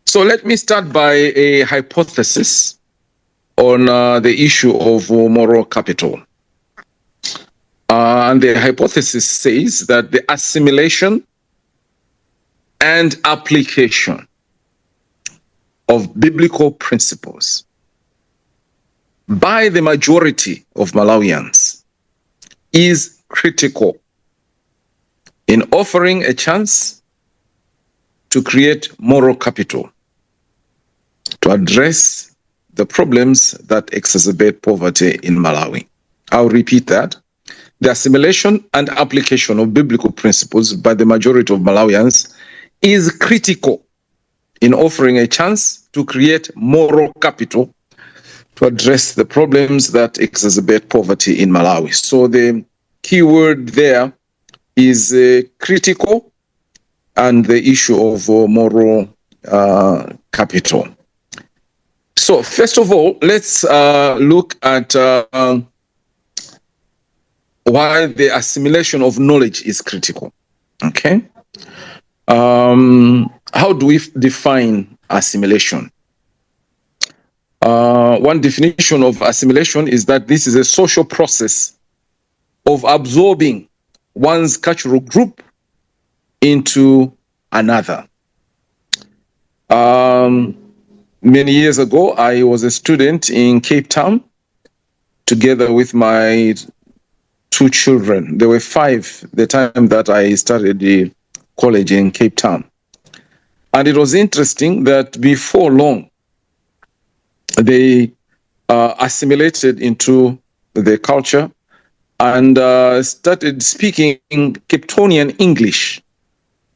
So let me start by a hypothesis on the issue of moral capital. And the hypothesis says that the assimilation and application of biblical principles by the majority of Malawians is critical in offering a chance to create moral capital to address the problems that exacerbate poverty in Malawi. I'll repeat that. The assimilation and application of biblical principles by the majority of Malawians is critical in offering a chance to create moral capital to address the problems that exacerbate poverty in Malawi. So the key word there is critical and the issue of moral capital. So first of all, let's look at why the assimilation of knowledge is critical. Okay. How do we define assimilation? One definition of assimilation is that this is a social process of absorbing one's cultural group into another. Many years ago, I was a student in Cape Town together with my two children. There were 5 the time that I started the college in Cape Town. And it was interesting that before long, they assimilated into the culture and started speaking Cape Townian English,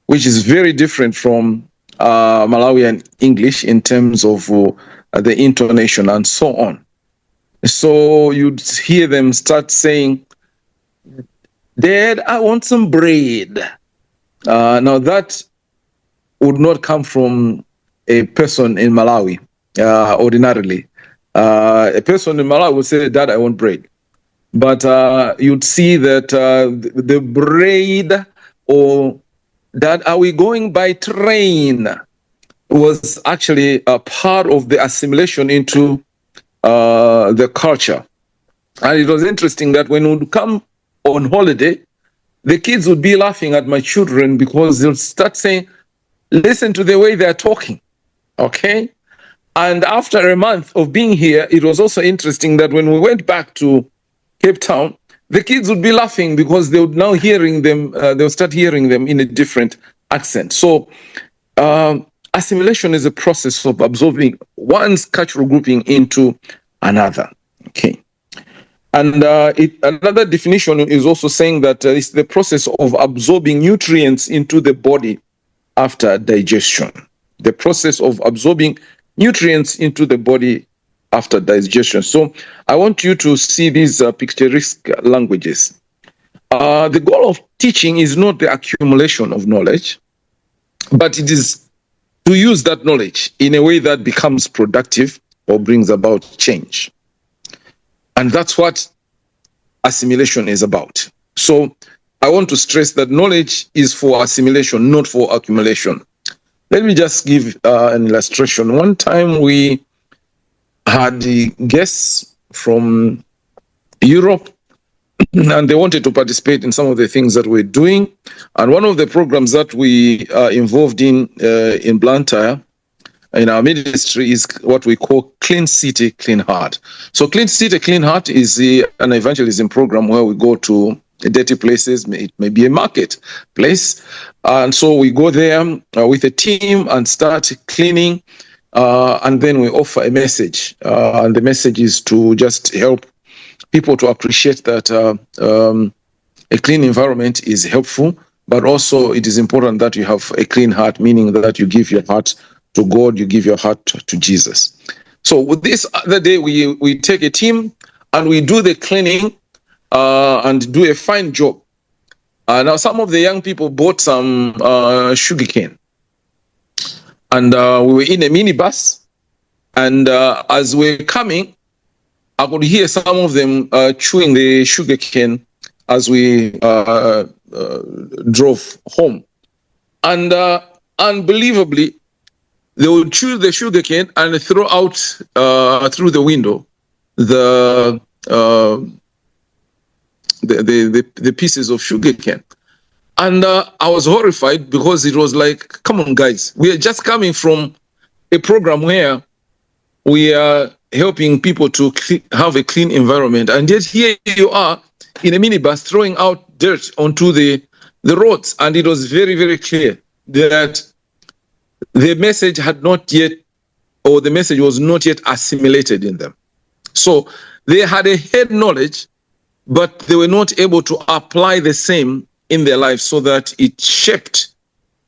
which is very different from Malawian English in terms of the intonation and so on. So you'd hear them start saying, "Dad, I want some bread." Now that would not come from a person in Malawi ordinarily. A person in Malawi would say, "Dad, I want bread." But you'd see that the bread or that "are we going by train" was actually a part of the assimilation into the culture. And it was interesting that when we would come on holiday, the kids would be laughing at my children because they'll start saying, "Listen to the way they're talking." Okay. And after a month of being here, it was also interesting that when we went back to Cape Town, the kids would be laughing because they would now hearing them, they'll start hearing them in a different accent. So assimilation is a process of absorbing one's cultural grouping into another. Okay. And another definition is also saying that it's the process of absorbing nutrients into the body after digestion. The process of absorbing nutrients into the body after digestion. So I want you to see these picturesque languages. The goal of teaching is not the accumulation of knowledge, but it is to use that knowledge in a way that becomes productive or brings about change. And that's what assimilation is about. So I want to stress that knowledge is for assimilation, not for accumulation. Let me just give an illustration. One time we had the guests from Europe and they wanted to participate in some of the things that we're doing. And one of the programs that we are involved in Blantyre, in our ministry, is what we call Clean City, Clean Heart. So Clean City, Clean Heart is an evangelism program where we go to dirty places. It may be a market place. And so we go there with a team and start cleaning. And then we offer a message. And the message is to just help people to appreciate that a clean environment is helpful, but also it is important that you have a clean heart, meaning that you give your heart to God, you give your heart to Jesus. So with this other day, we take a team and we do the cleaning and do a fine job. Now some of the young people bought some sugarcane. And we were in a minibus. And as we're coming, I could hear some of them chewing the sugarcane as we drove home. And unbelievably, They would chew the sugarcane and throw out through the window the pieces of sugarcane. And I was horrified because it was like, come on, guys, we are just coming from a program where we are helping people to have a clean environment. And yet here you are in a minibus throwing out dirt onto the roads. And it was very, very clear that the message had not yet, or the message was not yet assimilated in them. So they had a head knowledge, but they were not able to apply the same in their lives so that it shaped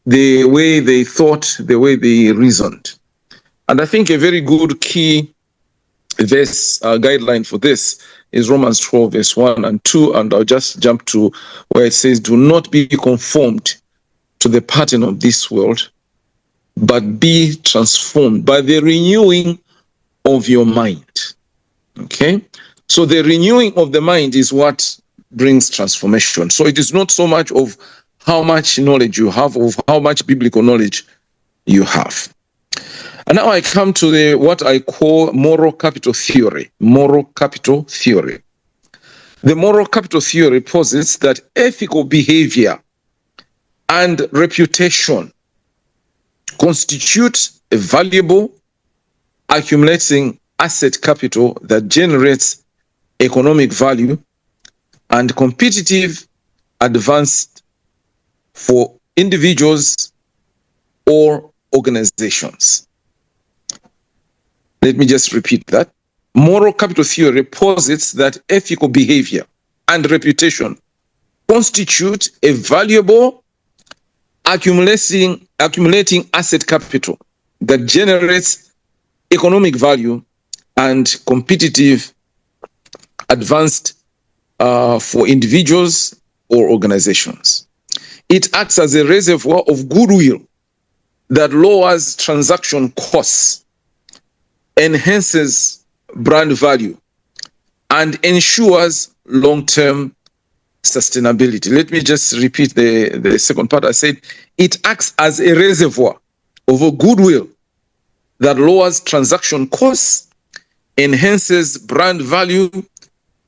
the way they thought, the way they reasoned. And I think a very good key verse guideline for this is Romans 12, verse 1 and 2. And I'll just jump to where it says, do not be conformed to the pattern of this world, but be transformed by the renewing of your mind. Okay? So the renewing of the mind is what brings transformation. So it is not so much of how much knowledge you have, of how much biblical knowledge you have. And now I come to what I call moral capital theory. Moral capital theory. The moral capital theory posits that ethical behavior and reputation constitute a valuable accumulating asset capital that generates economic value and competitive advance for individuals or organizations. Let me just repeat that. Moral capital theory posits that ethical behavior and reputation constitute a valuable accumulating asset capital that generates economic value and competitive advanced for individuals or organizations. It acts as a reservoir of goodwill that lowers transaction costs, enhances brand value, and ensures long-term sustainability. Let me just repeat the second part. I said it acts as a reservoir of a goodwill that lowers transaction costs, enhances brand value,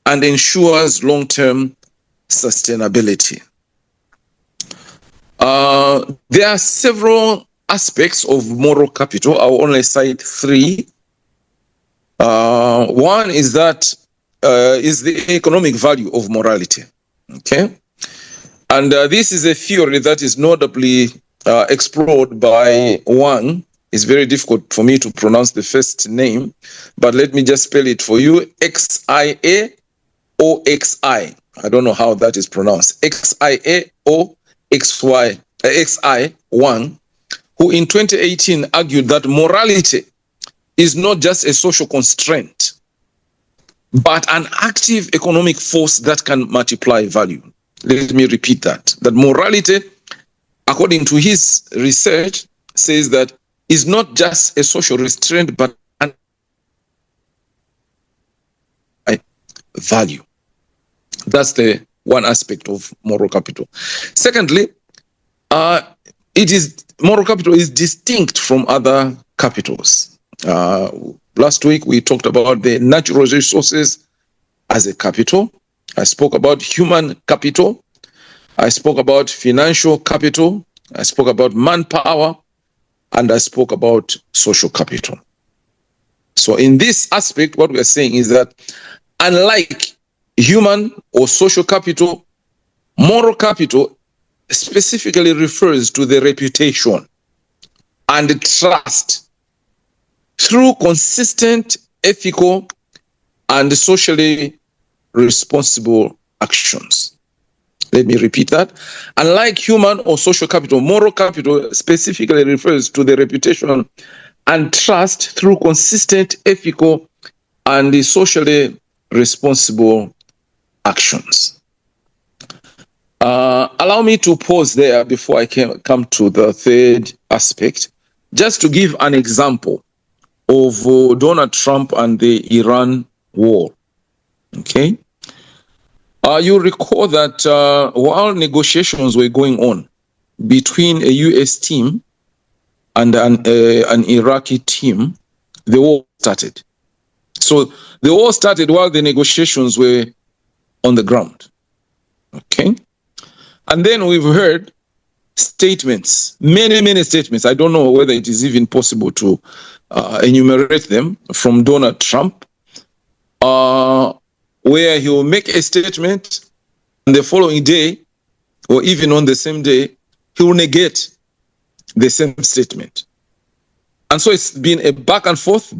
and ensures long-term sustainability. There are several aspects of moral capital. I'll only cite three. One is that is the economic value of morality. Okay, and this is a theory that is notably explored by Wang. It's very difficult for me to pronounce the first name, but let me just spell it for you. Xiaoxi. I don't know how that is pronounced. Xiaoxi Wang, who in 2018 argued that morality is not just a social constraint, but an active economic force that can multiply value. Let me repeat that. That morality, according to his research, says that is not just a social restraint, but an value. That's the one aspect of moral capital. Secondly, moral capital is distinct from other capitals. Last week, we talked about the natural resources as a capital. I spoke about human capital. I spoke about financial capital. I spoke about manpower. And I spoke about social capital. So in this aspect, what we are saying is that unlike human or social capital, moral capital specifically refers to the reputation and trust through consistent, ethical, and socially responsible actions. Let me repeat that. Unlike human or social capital, moral capital specifically refers to the reputation and trust through consistent, ethical, and socially responsible actions. Allow me to pause there before I come to the third aspect, just to give an example of Donald Trump and the Iran war. Okay? You recall that while negotiations were going on between a U.S. team and an Iraqi team, the war started. So the war started while the negotiations were on the ground. Okay. And then we've heard statements, many statements. I don't know whether it is even possible to enumerate them, from Donald Trump, where he will make a statement and the following day, or even on the same day, he will negate the same statement. And so it's been a back and forth.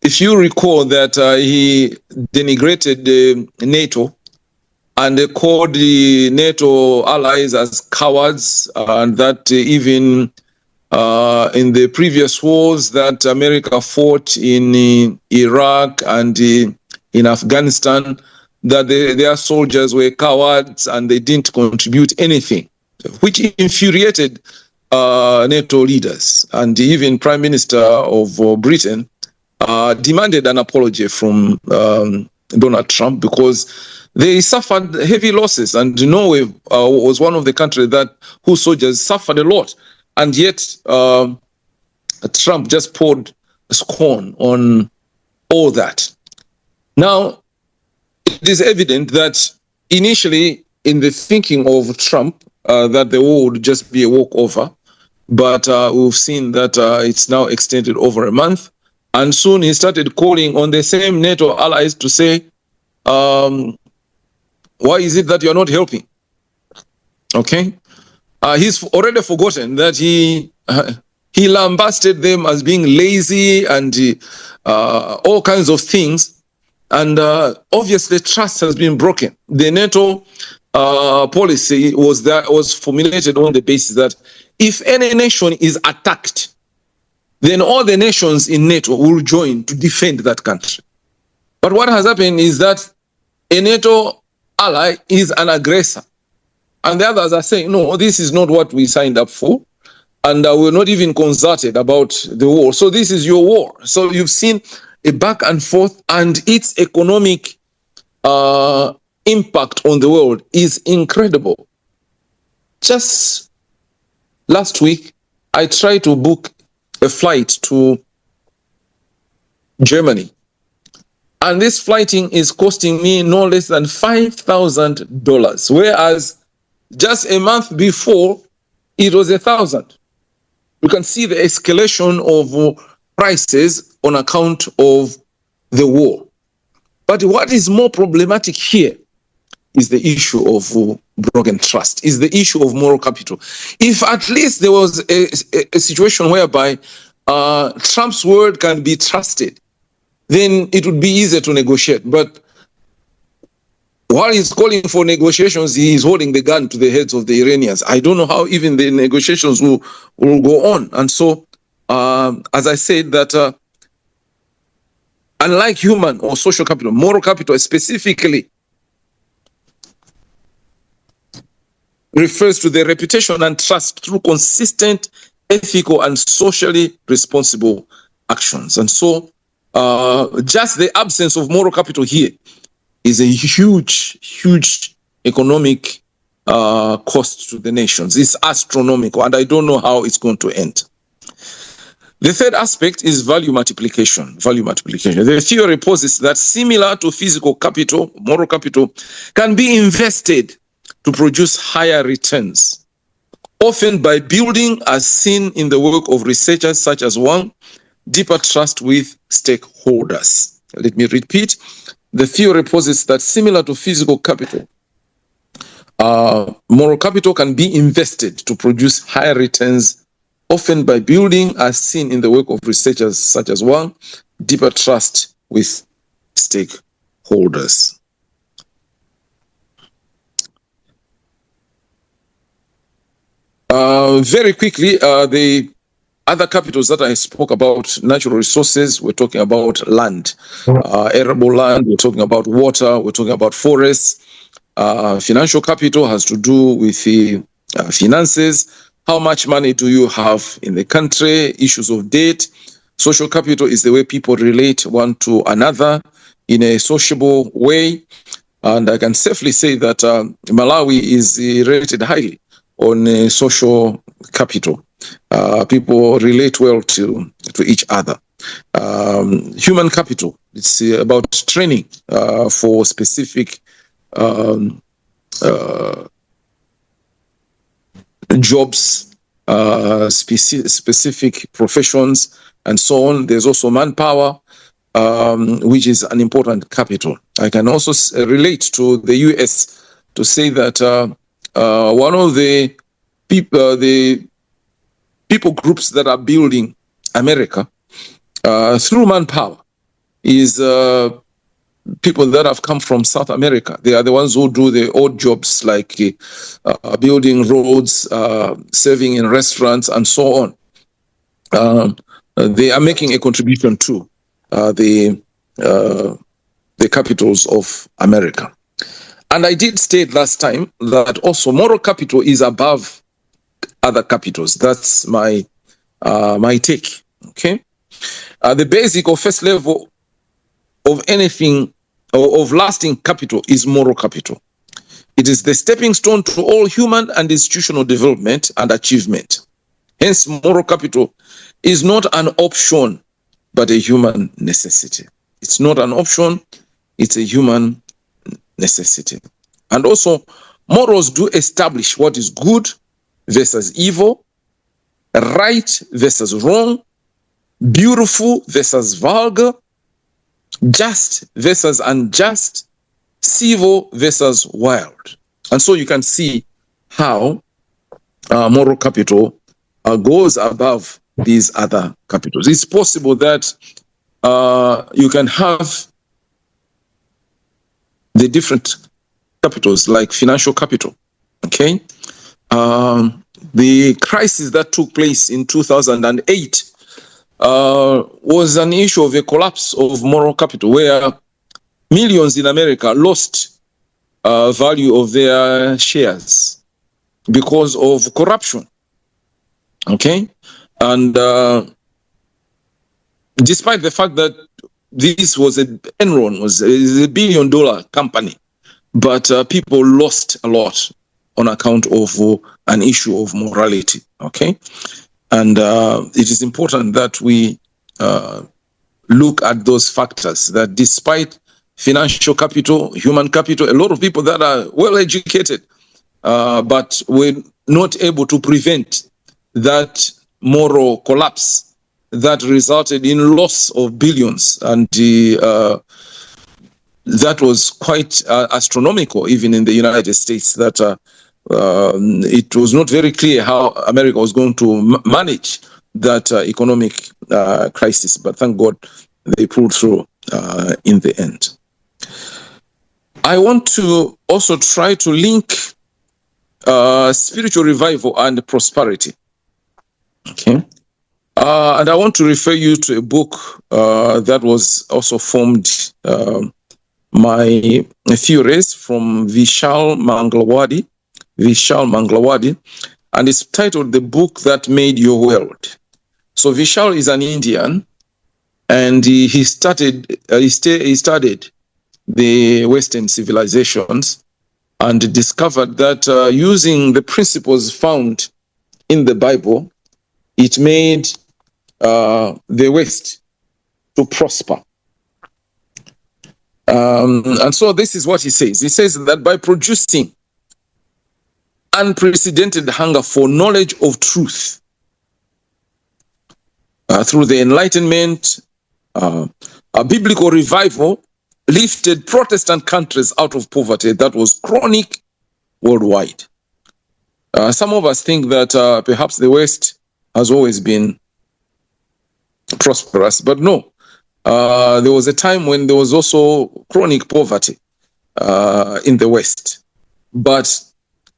If you recall that he denigrated NATO and called the NATO allies as cowards, and that even in the previous wars that America fought in Iraq and in Afghanistan, that their soldiers were cowards and they didn't contribute anything, which infuriated NATO leaders. And even Prime Minister of Britain demanded an apology from Donald Trump, because they suffered heavy losses, and Norway was one of the countries whose soldiers suffered a lot, and yet Trump just poured scorn on all that. Now, it is evident that initially in the thinking of Trump, that the war would just be a walkover, but we've seen that it's now extended over a month, and soon he started calling on the same NATO allies to say, why is it that you're not helping? Okay, he's already forgotten that he lambasted them as being lazy and all kinds of things. And obviously, trust has been broken. The NATO policy was formulated on the basis that if any nation is attacked, then all the nations in NATO will join to defend that country. But what has happened is that a NATO ally is an aggressor, and the others are saying, no, this is not what we signed up for, and we're not even consulted about the war. So this is your war. So you've seen a back and forth, and its economic impact on the world is incredible. Just last week, I tried to book a flight to Germany, and this flighting is costing me no less than $5,000, whereas just a month before it was $1,000. You can see the escalation of prices on account of the war. But what is more problematic here is the issue of broken trust, is the issue of moral capital. If at least there was a situation whereby Trump's word can be trusted, then it would be easier to negotiate. But while he's calling for negotiations, he is holding the gun to the heads of the Iranians. I don't know how even the negotiations will go on. And so, as I said, that unlike human or social capital, moral capital specifically refers to the reputation and trust through consistent, ethical, and socially responsible actions. And so, just the absence of moral capital here is a huge economic cost to the nations. It's astronomical, and I don't know how it's going to end. The third aspect is value multiplication. The theory posits that similar to physical capital, moral capital can be invested to produce higher returns, often by building, as seen in the work of researchers such as Wang, deeper trust with stakeholders. Let me repeat. The theory posits that similar to physical capital, moral capital can be invested to produce higher returns, often by building, as seen in the work of researchers such as Wang, deeper trust with stakeholders. Very quickly, the other capitals that I spoke about, natural resources, we're talking about land, arable land, we're talking about water, we're talking about forests. Financial capital has to do with the finances. How much money do you have in the country? Issues of debt. Social capital is the way people relate one to another in a sociable way. And I can safely say that Malawi is rated highly on social capital. People relate well to each other. Human capital, it's about training for specific jobs, specific professions, and so on. There's also manpower, which is an important capital. I can also relate to the US to say that one of the people groups that are building America through manpower is people that have come from South America. They are the ones who do the odd jobs like building roads, serving in restaurants, and so on. They are making a contribution to the capitals of America. And I did state last time that also moral capital is above other capitals. That's my take. Okay, the basic or first level of anything or of lasting capital is moral capital. It is the stepping stone to all human and institutional development and achievement. Hence, moral capital is not an option, but a human necessity. It's not an option, it's a human necessity. And also, morals do establish what is good versus evil, right versus wrong, beautiful versus vulgar, just versus unjust, civil versus wild. And so you can see how moral capital goes above these other capitals. It's possible that you can have the different capitals like financial capital. Okay, the crisis that took place in 2008 was an issue of a collapse of moral capital, where millions in America lost value of their shares because of corruption. Okay, and despite the fact that this was Enron was a $1 billion company, but people lost a lot on account of an issue of morality. Okay, and it is important that we look at those factors, that despite financial capital, human capital, a lot of people that are well educated, but were not able to prevent that moral collapse that resulted in loss of billions. And that was quite astronomical, even in the United States, that it was not very clear how America was going to manage that economic crisis. But thank God they pulled through in the end. I want to also try to link spiritual revival and prosperity. Okay. And I want to refer you to a book that was also formed my theories from Vishal Mangalwadi, and it's titled The Book That Made Your World. So Vishal is an Indian, and he studied the Western civilizations and discovered that using the principles found in the Bible, it made the West to prosper. And so this is what he says. He says that by producing unprecedented hunger for knowledge of truth through the Enlightenment, a biblical revival lifted Protestant countries out of poverty that was chronic worldwide. Some of us think that perhaps the West has always been prosperous, but no. There was a time when there was also chronic poverty in the West. But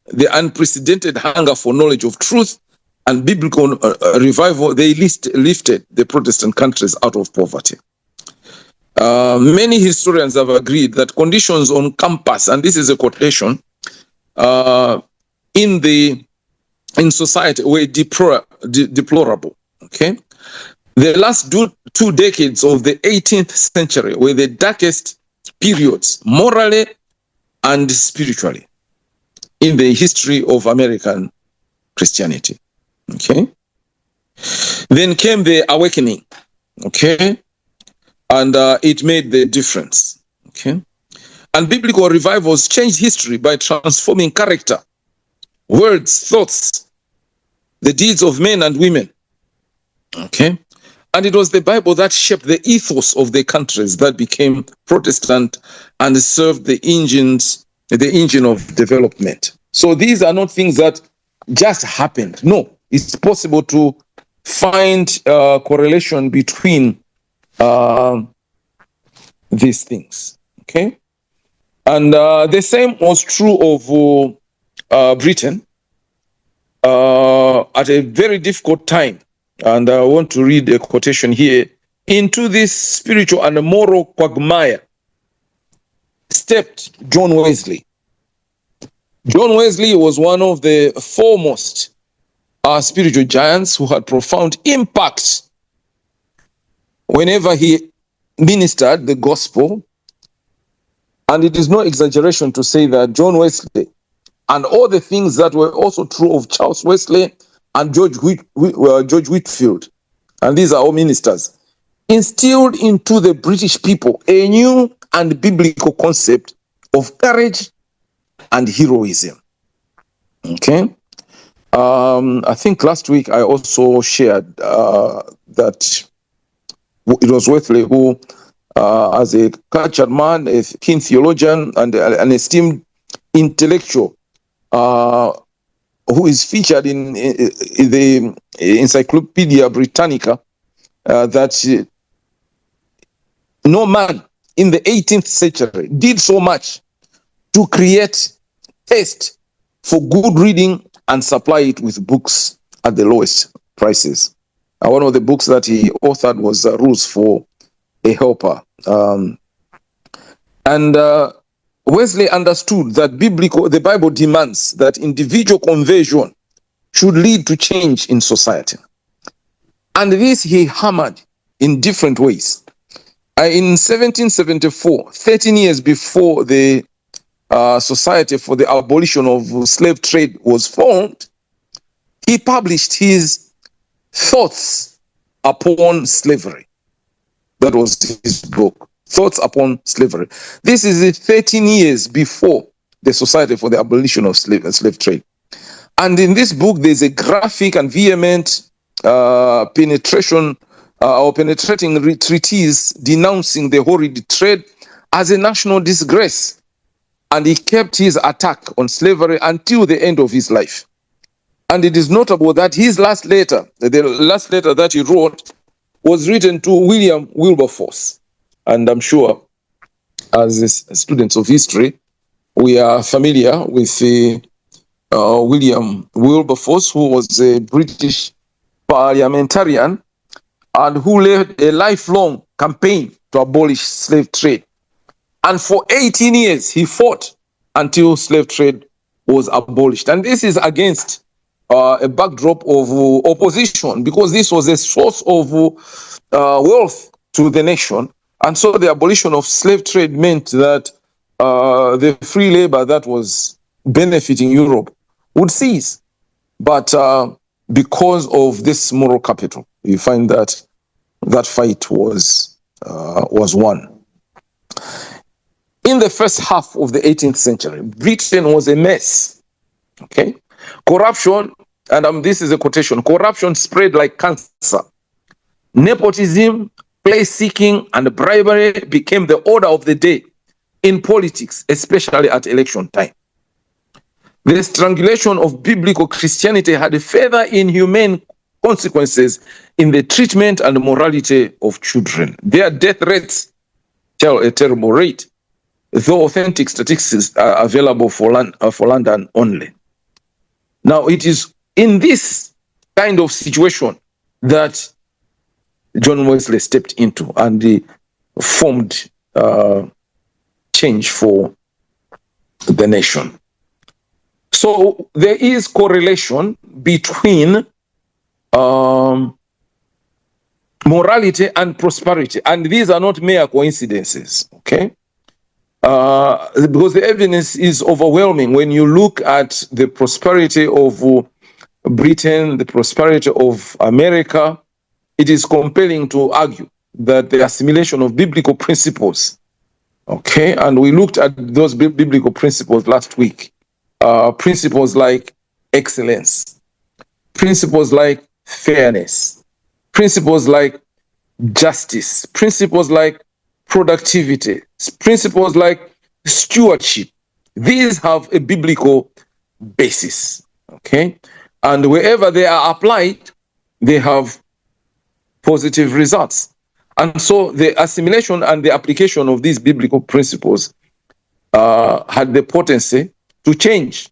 the unprecedented hunger for knowledge of truth and biblical revival, they lifted the Protestant countries out of poverty. Many historians have agreed that conditions on campus, and this is a quotation, in society were deplorable. Okay, the last two decades of the 18th century were the darkest periods, morally and spiritually, in the history of American Christianity. Okay. Then came the awakening. Okay. And it made the difference. Okay. And biblical revivals changed history by transforming character, words, thoughts, the deeds of men and women. Okay. And it was the Bible that shaped the ethos of the countries that became Protestant and served the engine of development. So these are not things that just happened. No, it's possible to find a correlation between these things. Okay. And the same was true of Britain at a very difficult time. And I want to read a quotation here. Into this spiritual and moral quagmire stepped John Wesley. John Wesley was one of the foremost spiritual giants who had profound impact whenever he ministered the gospel. And it is no exaggeration to say that John Wesley and all the things that were also true of Charles Wesley and George Whitefield, and these are all ministers, instilled into the British people a new and biblical concept of courage and heroism. Okay. I think last week I also shared that it was Wesley who, as a cultured man, a keen theologian, and an esteemed intellectual, who is featured in the Encyclopedia Britannica, that no man in the 18th century did so much to create taste for good reading and supply it with books at the lowest prices. One of the books that he authored was Rules for a Helper. Wesley understood that the Bible demands that individual conversion should lead to change in society. And this he hammered in different ways. In 1774, 13 years before the Society for the Abolition of Slave Trade was formed, he published his Thoughts upon Slavery. That was his book. Thoughts upon Slavery. This is 13 years before the Society for the Abolition of Slave Trade. And in this book, there's a graphic and vehement penetrating treatise denouncing the horrid trade as a national disgrace. And he kept his attack on slavery until the end of his life. And it is notable that his last letter, the last letter that he wrote, was written to William Wilberforce. And I'm sure, as students of history, we are familiar with William Wilberforce, who was a British parliamentarian and who led a lifelong campaign to abolish slave trade. And for 18 years, he fought until slave trade was abolished. And this is against a backdrop of opposition, because this was a source of wealth to the nation. And so the abolition of slave trade meant that the free labor that was benefiting Europe would cease. But because of this moral capital, you find that that fight was won. In the first half of the 18th century, Britain was a mess. Okay, corruption, and this is a quotation: corruption spread like cancer. Nepotism, place-seeking, and bribery became the order of the day in politics, especially at election time. The strangulation of biblical Christianity had further inhumane consequences in the treatment and morality of children. Their death rates tell a terrible rate, though authentic statistics are available for London only. Now, it is in this kind of situation that John Wesley stepped into, and he formed change for the nation. So there is correlation between morality and prosperity, and these are not mere coincidences, okay? Because the evidence is overwhelming when you look at the prosperity of Britain, the prosperity of America, it is compelling to argue that the assimilation of biblical principles, okay, and we looked at those biblical principles last week, principles like excellence, principles like fairness, principles like justice, principles like productivity, principles like stewardship. These have a biblical basis, okay? And wherever they are applied, they have positive results. And so the assimilation and the application of these biblical principles had the potency to change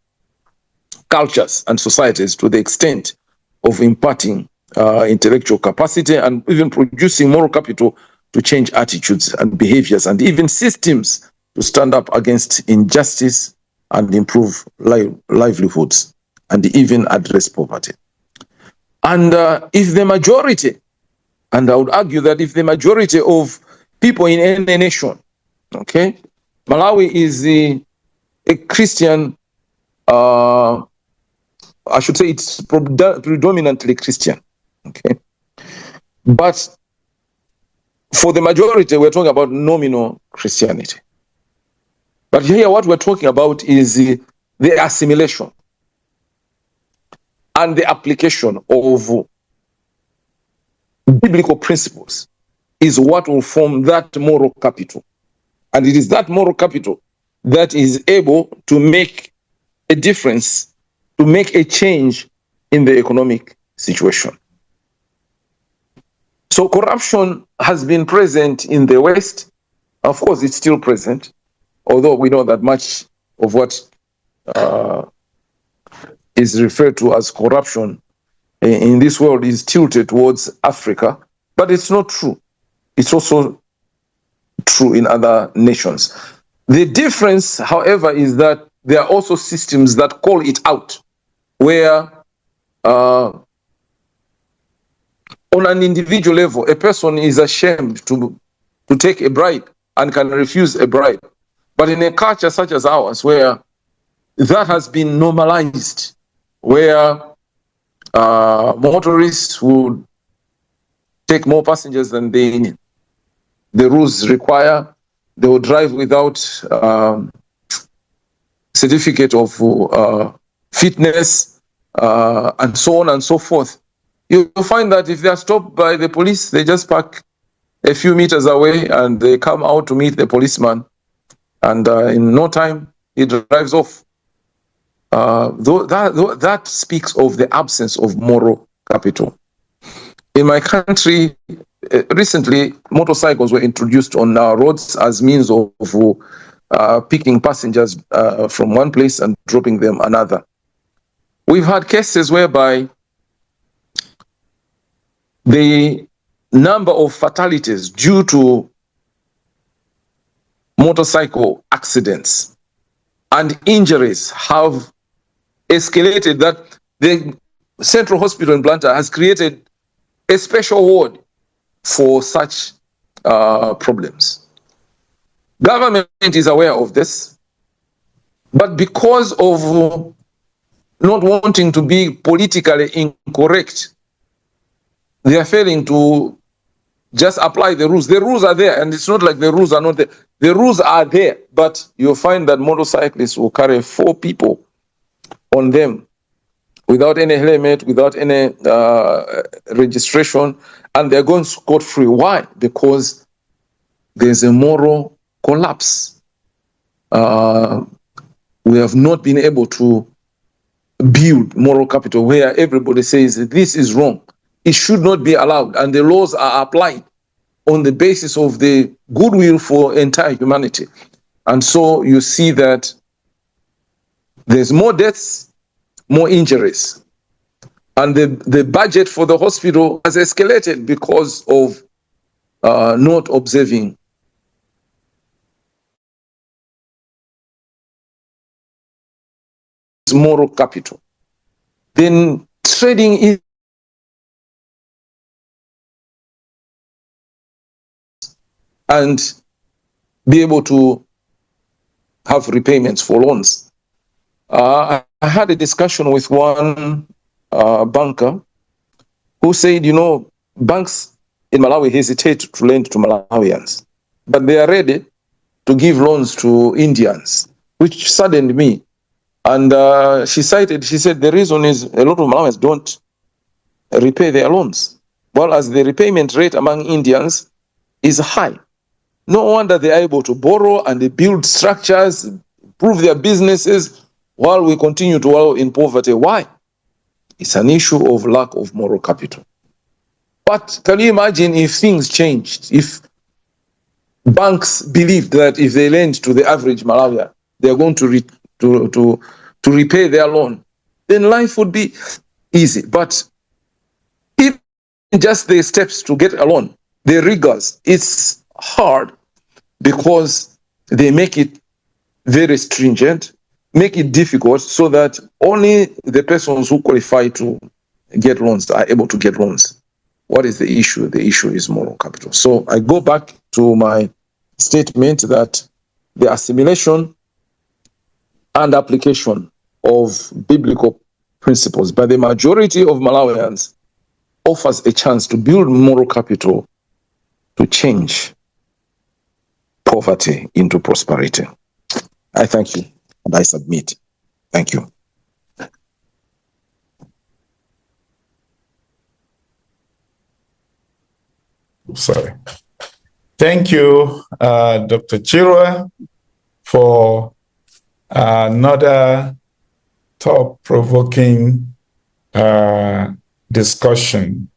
cultures and societies to the extent of imparting intellectual capacity and even producing moral capital to change attitudes and behaviors and even systems to stand up against injustice and improve livelihoods and even address poverty. And if the majority, and I would argue that if the majority of people in any nation, okay, Malawi is a Christian, I should say it's predominantly Christian, okay? But for the majority, we're talking about nominal Christianity. But here what we're talking about is the assimilation and the application of biblical principles is what will form that moral capital. And it is that moral capital that is able to make a difference, to make a change in the economic situation. So corruption has been present in the West. Of course, it's still present, although we know that much of what is referred to as corruption in this world is tilted towards Africa, but it's not true. It's also true in other nations. The difference, however, is that there are also systems that call it out, where on an individual level, a person is ashamed to take a bribe and can refuse a bribe. But in a culture such as ours, where that has been normalized, where motorists would take more passengers than the rules require, they will drive without certificate of fitness, and so on and so forth. You'll find that if they are stopped by the police, they just park a few meters away and they come out to meet the policeman, and in no time he drives off. That speaks of the absence of moral capital. In my country, recently, motorcycles were introduced on our roads as means of picking passengers from one place and dropping them another. We've had cases whereby the number of fatalities due to motorcycle accidents and injuries have escalated, that the Central Hospital in Blantyre has created a special ward for such problems. Government is aware of this, but because of not wanting to be politically incorrect, they are failing to just apply the rules. The rules are there, and it's not like the rules are not there. The rules are there, but you'll find that motorcyclists will carry 4 people on them without any helmet, without any registration, and they're going scot-free. Why? Because there's a moral collapse. We have not been able to build moral capital where everybody says this is wrong. It should not be allowed, and the laws are applied on the basis of the goodwill for entire humanity. And so you see that there's more deaths, more injuries, and the budget for the hospital has escalated because of not observing moral capital. Then trading is and be able to have repayments for loans. I had a discussion with one banker who said, banks in Malawi hesitate to lend to Malawians, but they are ready to give loans to Indians, which saddened me. And she said, the reason is a lot of Malawians don't repay their loans. Well, as the repayment rate among Indians is high. No wonder they are able to borrow and they build structures, improve their businesses, while we continue to wallow in poverty. Why? It's an issue of lack of moral capital. But can you imagine if things changed? If banks believed that if they lend to the average Malawian, they are going to repay their loan, then life would be easy. But if just the steps to get a loan, the rigors, it's hard because they make it very stringent, make it difficult so that only the persons who qualify to get loans are able to get loans. What is the issue? The issue is moral capital. So I go back to my statement that the assimilation and application of biblical principles by the majority of Malawians offers a chance to build moral capital to change poverty into prosperity. I thank you and I submit. Thank you. Sorry. Thank you, Dr. Chirwa, for another thought-provoking discussion.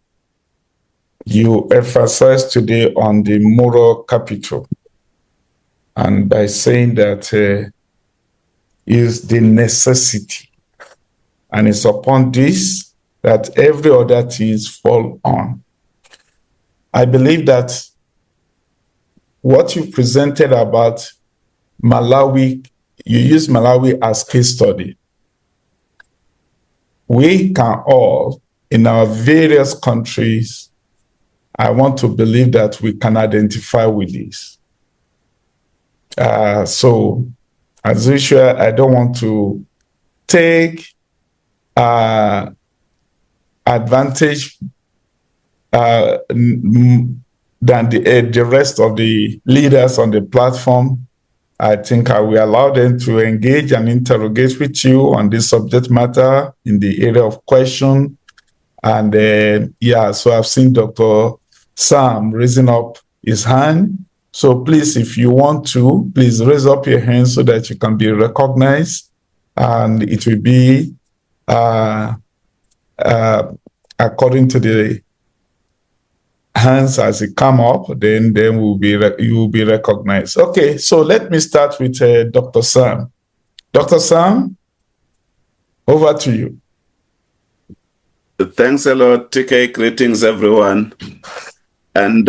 You emphasized today on the moral capital, and by saying that is the necessity, and it's upon this that every other things fall on. I believe that what you presented about Malawi, you use Malawi as case study. We can all, in our various countries, I want to believe that we can identify with this. So, as usual, I don't want to take advantage than the rest of the leaders on the platform. I think I will allow them to engage and interrogate with you on this subject matter in the area of question. And so I've seen Dr. Sam raising up his hand. So please, if you want to, please raise up your hand so that you can be recognized. And it will be according to the hands as it come up, then you will be recognized. Okay, so let me start with Dr. Sam. Dr. Sam, over to you. Thanks a lot, TK. Greetings, everyone. And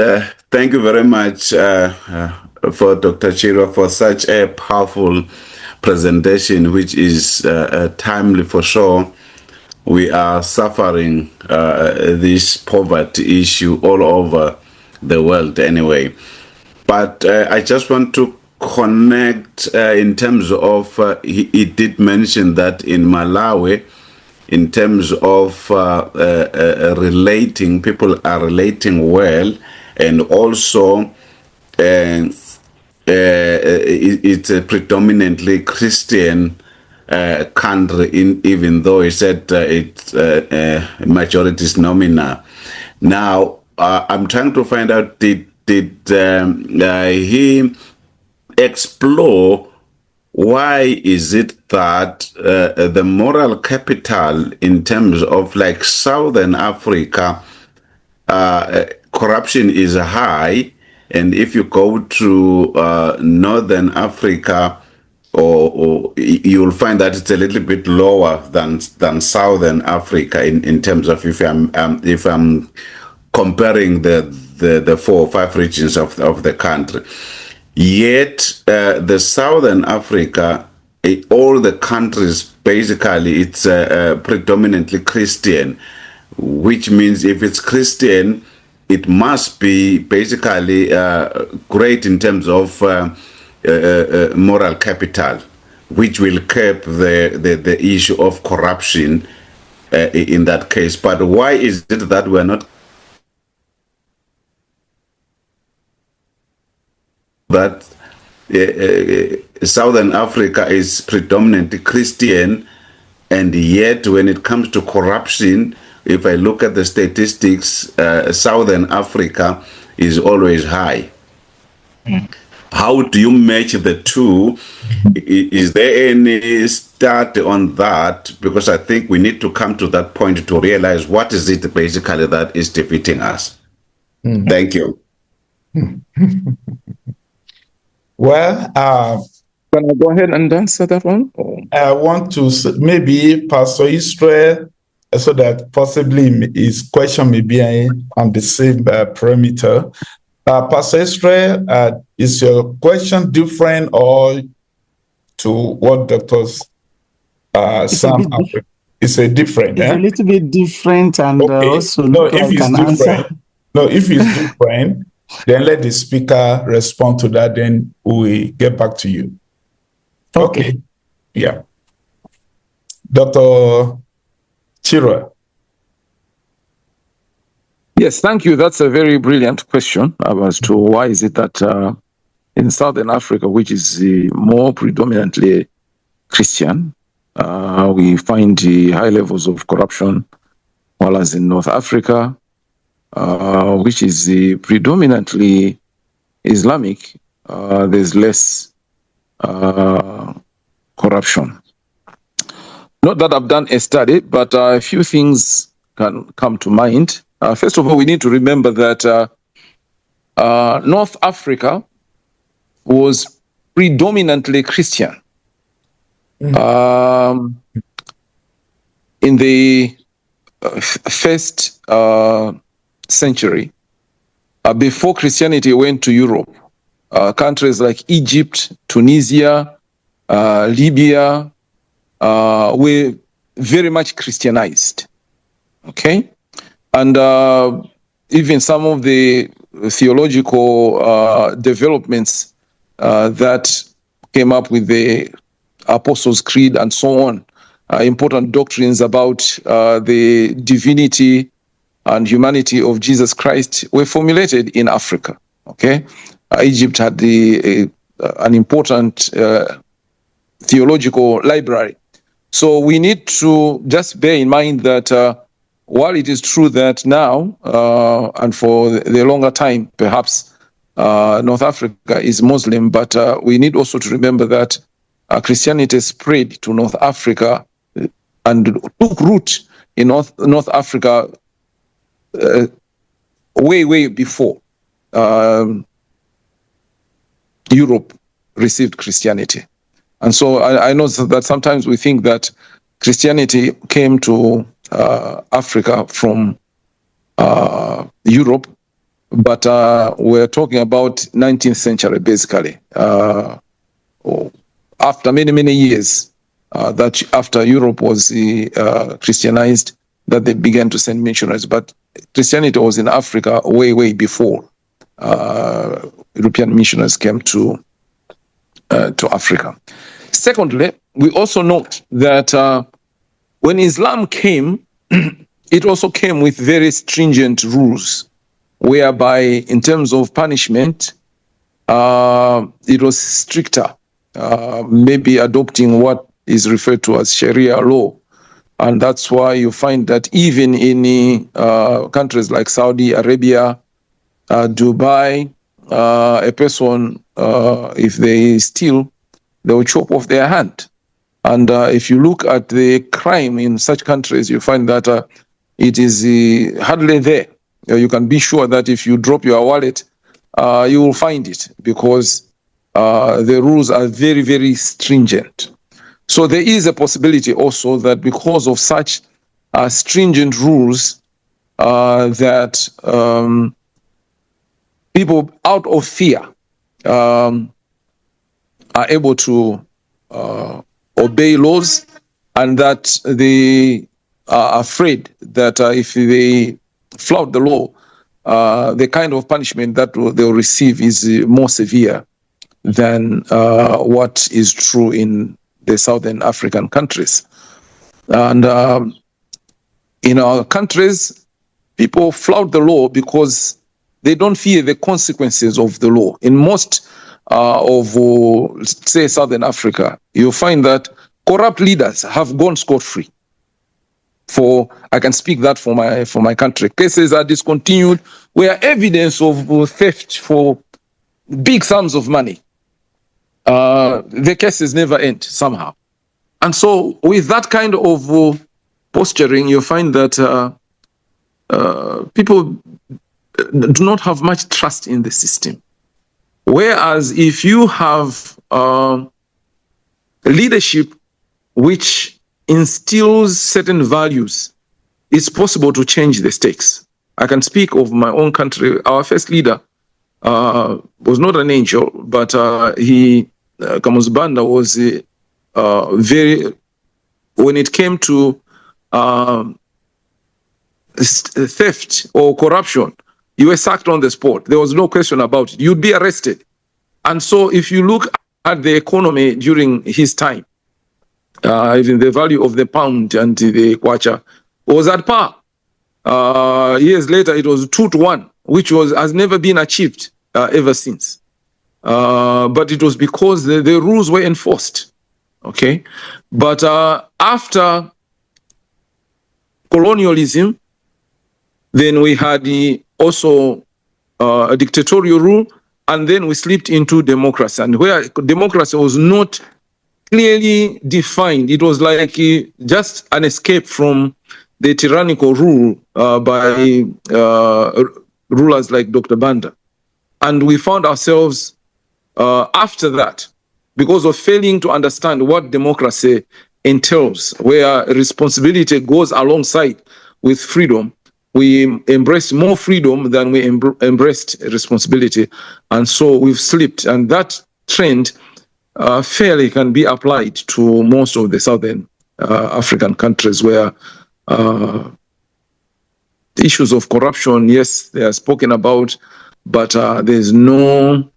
thank you very much for Dr. Chirwa for such a powerful presentation, which is timely for sure. We are suffering this poverty issue all over the world anyway. But I just want to connect in terms of, he did mention that in Malawi, in terms of relating, people are relating well, and also it's a predominantly Christian country, even though he said it's majority is nominal. Now, I'm trying to find out, did he explore why is it that the moral capital in terms of like Southern Africa, corruption is high, and if you go to Northern Africa, or you'll find that it's a little bit lower than Southern Africa in terms of if I'm comparing the 4 or 5 regions of the country. Yet the Southern Africa, all the countries basically it's predominantly Christian, which means if it's Christian, it must be basically great in terms of moral capital, which will curb the issue of corruption in that case. But why is it that we're not that Southern Africa is predominantly Christian, and yet when it comes to corruption, if I look at the statistics, Southern Africa is always high. How do you match the two? Is there any start on that? Because I think we need to come to that point to realize what is it basically that is defeating us. Thank you. Well, Can I go ahead and answer that one? I want to maybe Pastor Israel, so that possibly his question may be on the same parameter. Pastor Israel, is your question different or to what Dr. Sam? It's a different. It's a little bit different, and okay. also No, look if like it's an different, answer. no, if it's different, then let the speaker respond to that. Then we get back to you. Okay. Yeah. Dr. Chira. Yes, thank you. That's a very brilliant question as to why is it that in Southern Africa, which is more predominantly Christian, we find high levels of corruption, while as in North Africa, which is predominantly Islamic, there's less corruption. Not that I've done a study, but a few things can come to mind. First of all, we need to remember that North Africa was predominantly Christian. In the first century, before Christianity went to Europe, countries like Egypt, Tunisia, Libya were very much Christianized. Okay? And even some of the theological developments that came up with the Apostles' Creed and so on, important doctrines about the divinity and humanity of Jesus Christ were formulated in Africa. Okay? Egypt had an important theological library. So we need to just bear in mind that while it is true that now, and for the longer time, perhaps North Africa is Muslim, but we need also to remember that Christianity spread to North Africa and took root in North Africa way before Europe received Christianity. And so I know that sometimes we think that Christianity came to Africa from Europe, but we're talking about 19th century, basically. After many years, that after Europe was Christianized, that they began to send missionaries. But Christianity was in Africa way before European missionaries came to Africa. Secondly, we also note that when Islam came, it also came with very stringent rules, whereby in terms of punishment, it was stricter, maybe adopting what is referred to as Sharia law. And that's why you find that even in countries like Saudi Arabia, Dubai, a person, if they steal, they will chop off their hand. And if you look at the crime in such countries, you find that it is hardly there. You can be sure that if you drop your wallet, you will find it, because the rules are very stringent. So there is a possibility also that because of such stringent rules, that people out of fear are able to obey laws, and that they are afraid that if they flout the law, the kind of punishment that they'll receive is more severe than what is true in the Southern African countries. And In our countries, people flout the law because they don't fear the consequences of the law. In most say, Southern Africa, you find that corrupt leaders have gone scot-free. I can speak that for my country. Cases are discontinued where evidence of theft for big sums of money. The cases never end somehow. And so with that kind of posturing, you find that people do not have much trust in the system. Whereas if you have leadership which instills certain values, it's possible to change the stakes. I can speak of my own country. Our first leader was not an angel, but Kamuzu Banda was very, when it came to theft or corruption, you were sacked on the spot. There was no question about it. You'd be arrested. And so if you look at the economy during his time, even the value of the pound and the kwacha was at par. Years later, it was 2-1, which has never been achieved ever since. But it was because the rules were enforced. Okay, but after colonialism, then we had also a dictatorial rule, and then we slipped into democracy. And where democracy was not clearly defined, it was like just an escape from the tyrannical rule by rulers like Dr. Banda. And we found ourselves after that, because of failing to understand what democracy entails, where responsibility goes alongside with freedom, we embraced more freedom than we embraced responsibility. And so we've slipped. And that trend fairly can be applied to most of the Southern African countries where issues of corruption, yes, they are spoken about, but there's no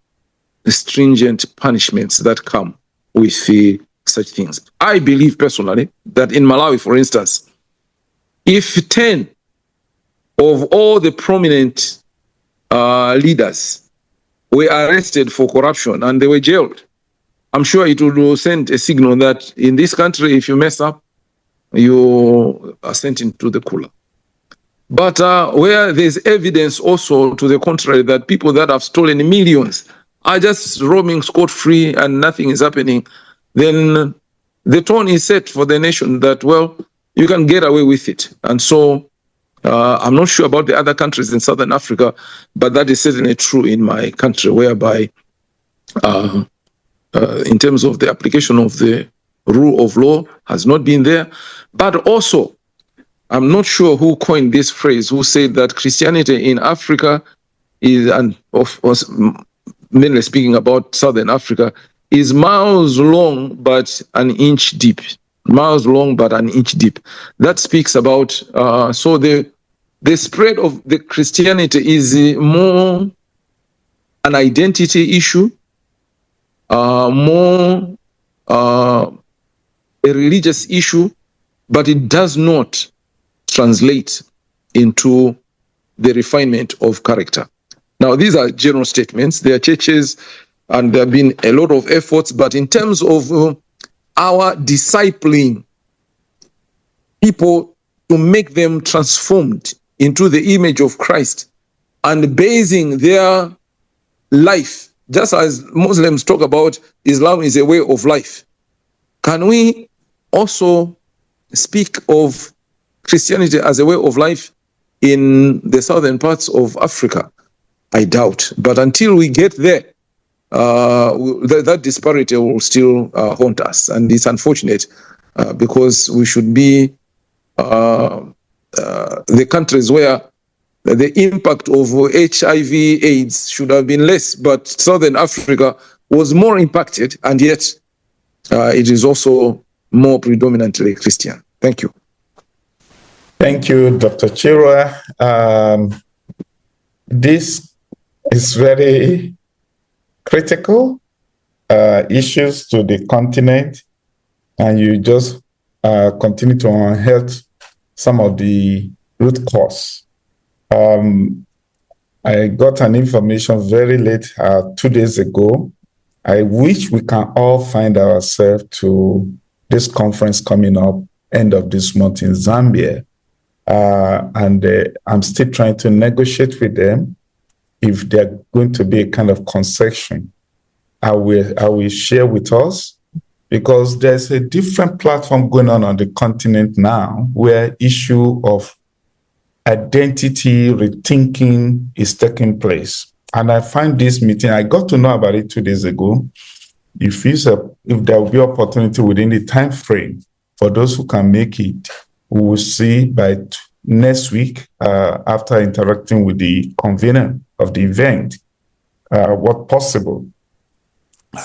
stringent punishments that come with such things. I believe personally that in Malawi, for instance, if 10 of all the prominent leaders were arrested for corruption and they were jailed, I'm sure it will send a signal that in this country, if you mess up, you are sent into the cooler. But where there's evidence also to the contrary that people that have stolen millions are just roaming scot-free and nothing is happening, then the tone is set for the nation that, well, you can get away with it. And so I'm not sure about the other countries in Southern Africa, but that is certainly true in my country, whereby in terms of the application of the rule of law has not been there. But also, I'm not sure who coined this phrase, who said that Christianity in Africa is, and of course, mainly speaking about Southern Africa, is miles long but an inch deep. Miles long but an inch deep. That speaks about, so the spread of the Christianity is more an identity issue, more a religious issue, but it does not translate into the refinement of character. Now, these are general statements. There are churches and there have been a lot of efforts, but in terms of our discipling people to make them transformed into the image of Christ and basing their life, just as Muslims talk about Islam is a way of life, can we also speak of Christianity as a way of life in the southern parts of Africa? I doubt. But until we get there, that disparity will still haunt us. And it's unfortunate because we should be the countries where the impact of HIV AIDS should have been less, but Southern Africa was more impacted, and yet it is also more predominantly Christian. Thank you. Thank you, Dr. Chirwa. This is very critical issues to the continent, and you just continue to unearth some of the root cause. I got an information very late 2 days ago. I wish we can all find ourselves to this conference coming up end of this month in Zambia. And I'm still trying to negotiate with them if they're going to be a kind of concession. I will share with us, because there's a different platform going on the continent now where issue of identity rethinking is taking place. And I find this meeting, I got to know about it 2 days ago. If there will be opportunity within the time frame for those who can make it, we will see by next week, after interacting with the convener of the event, what possible.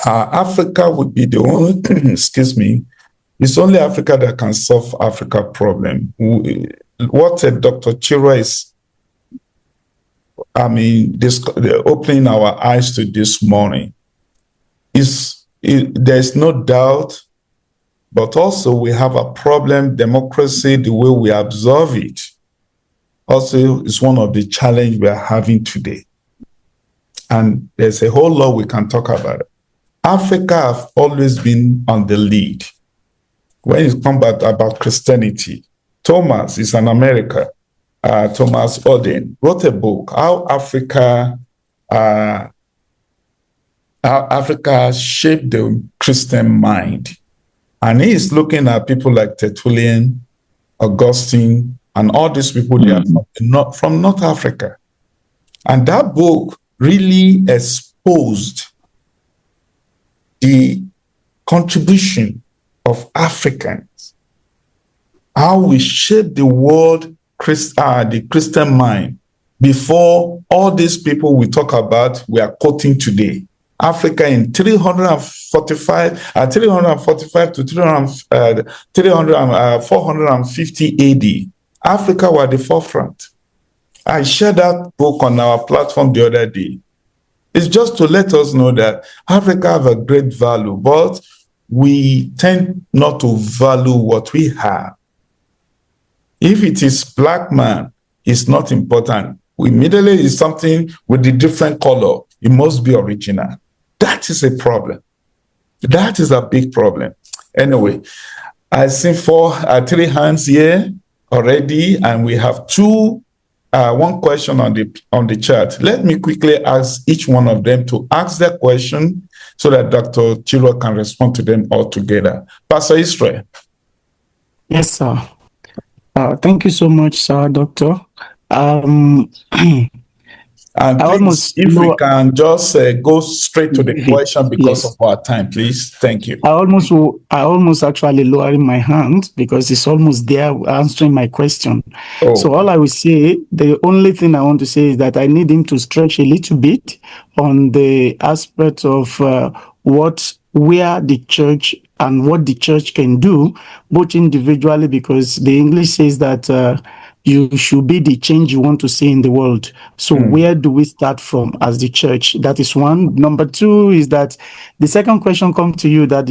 Africa would be the only, excuse me, it's only Africa that can solve Africa problem. What Dr. Chira is, opening our eyes to this morning there's no doubt, but also we have a problem. Democracy, the way we observe it, also is one of the challenges we are having today. And there's a whole lot we can talk about it. Africa have always been on the lead when it comes about Christianity. Thomas is an American. Thomas Oden wrote a book, How Africa shaped the Christian mind. And he is looking at people like Tertullian, Augustine, and all these people they are from North Africa. And that book really exposed the contribution of Africans, how we shape the world, the Christian mind, before all these people we talk about we are quoting today. Africa in 450 AD, Africa were the forefront. I shared that book on our platform the other day. It's just to let us know that Africa have a great value, but we tend not to value what we have. If it is black man, it's not important. Immediately it's something with a different color. It must be original. That is a problem. That is a big problem. Anyway, I see three hands here already, and we have one question on the chat. Let me quickly ask each one of them to ask their question so that Dr. Chiro can respond to them all together. Pastor Israel. Yes, sir. Thank you so much, sir, Doctor. And please, if we can just go straight to the question because of our time, please. Thank you. I almost actually lowering my hand because it's almost there answering my question. Oh. So all I will say, the only thing I want to say is that I need him to stretch a little bit on the aspect of where the church and what the church can do, both individually, because the English says that you should be the change you want to see in the world. So where do we start from as the church? That is one. Number two is that the second question comes to you that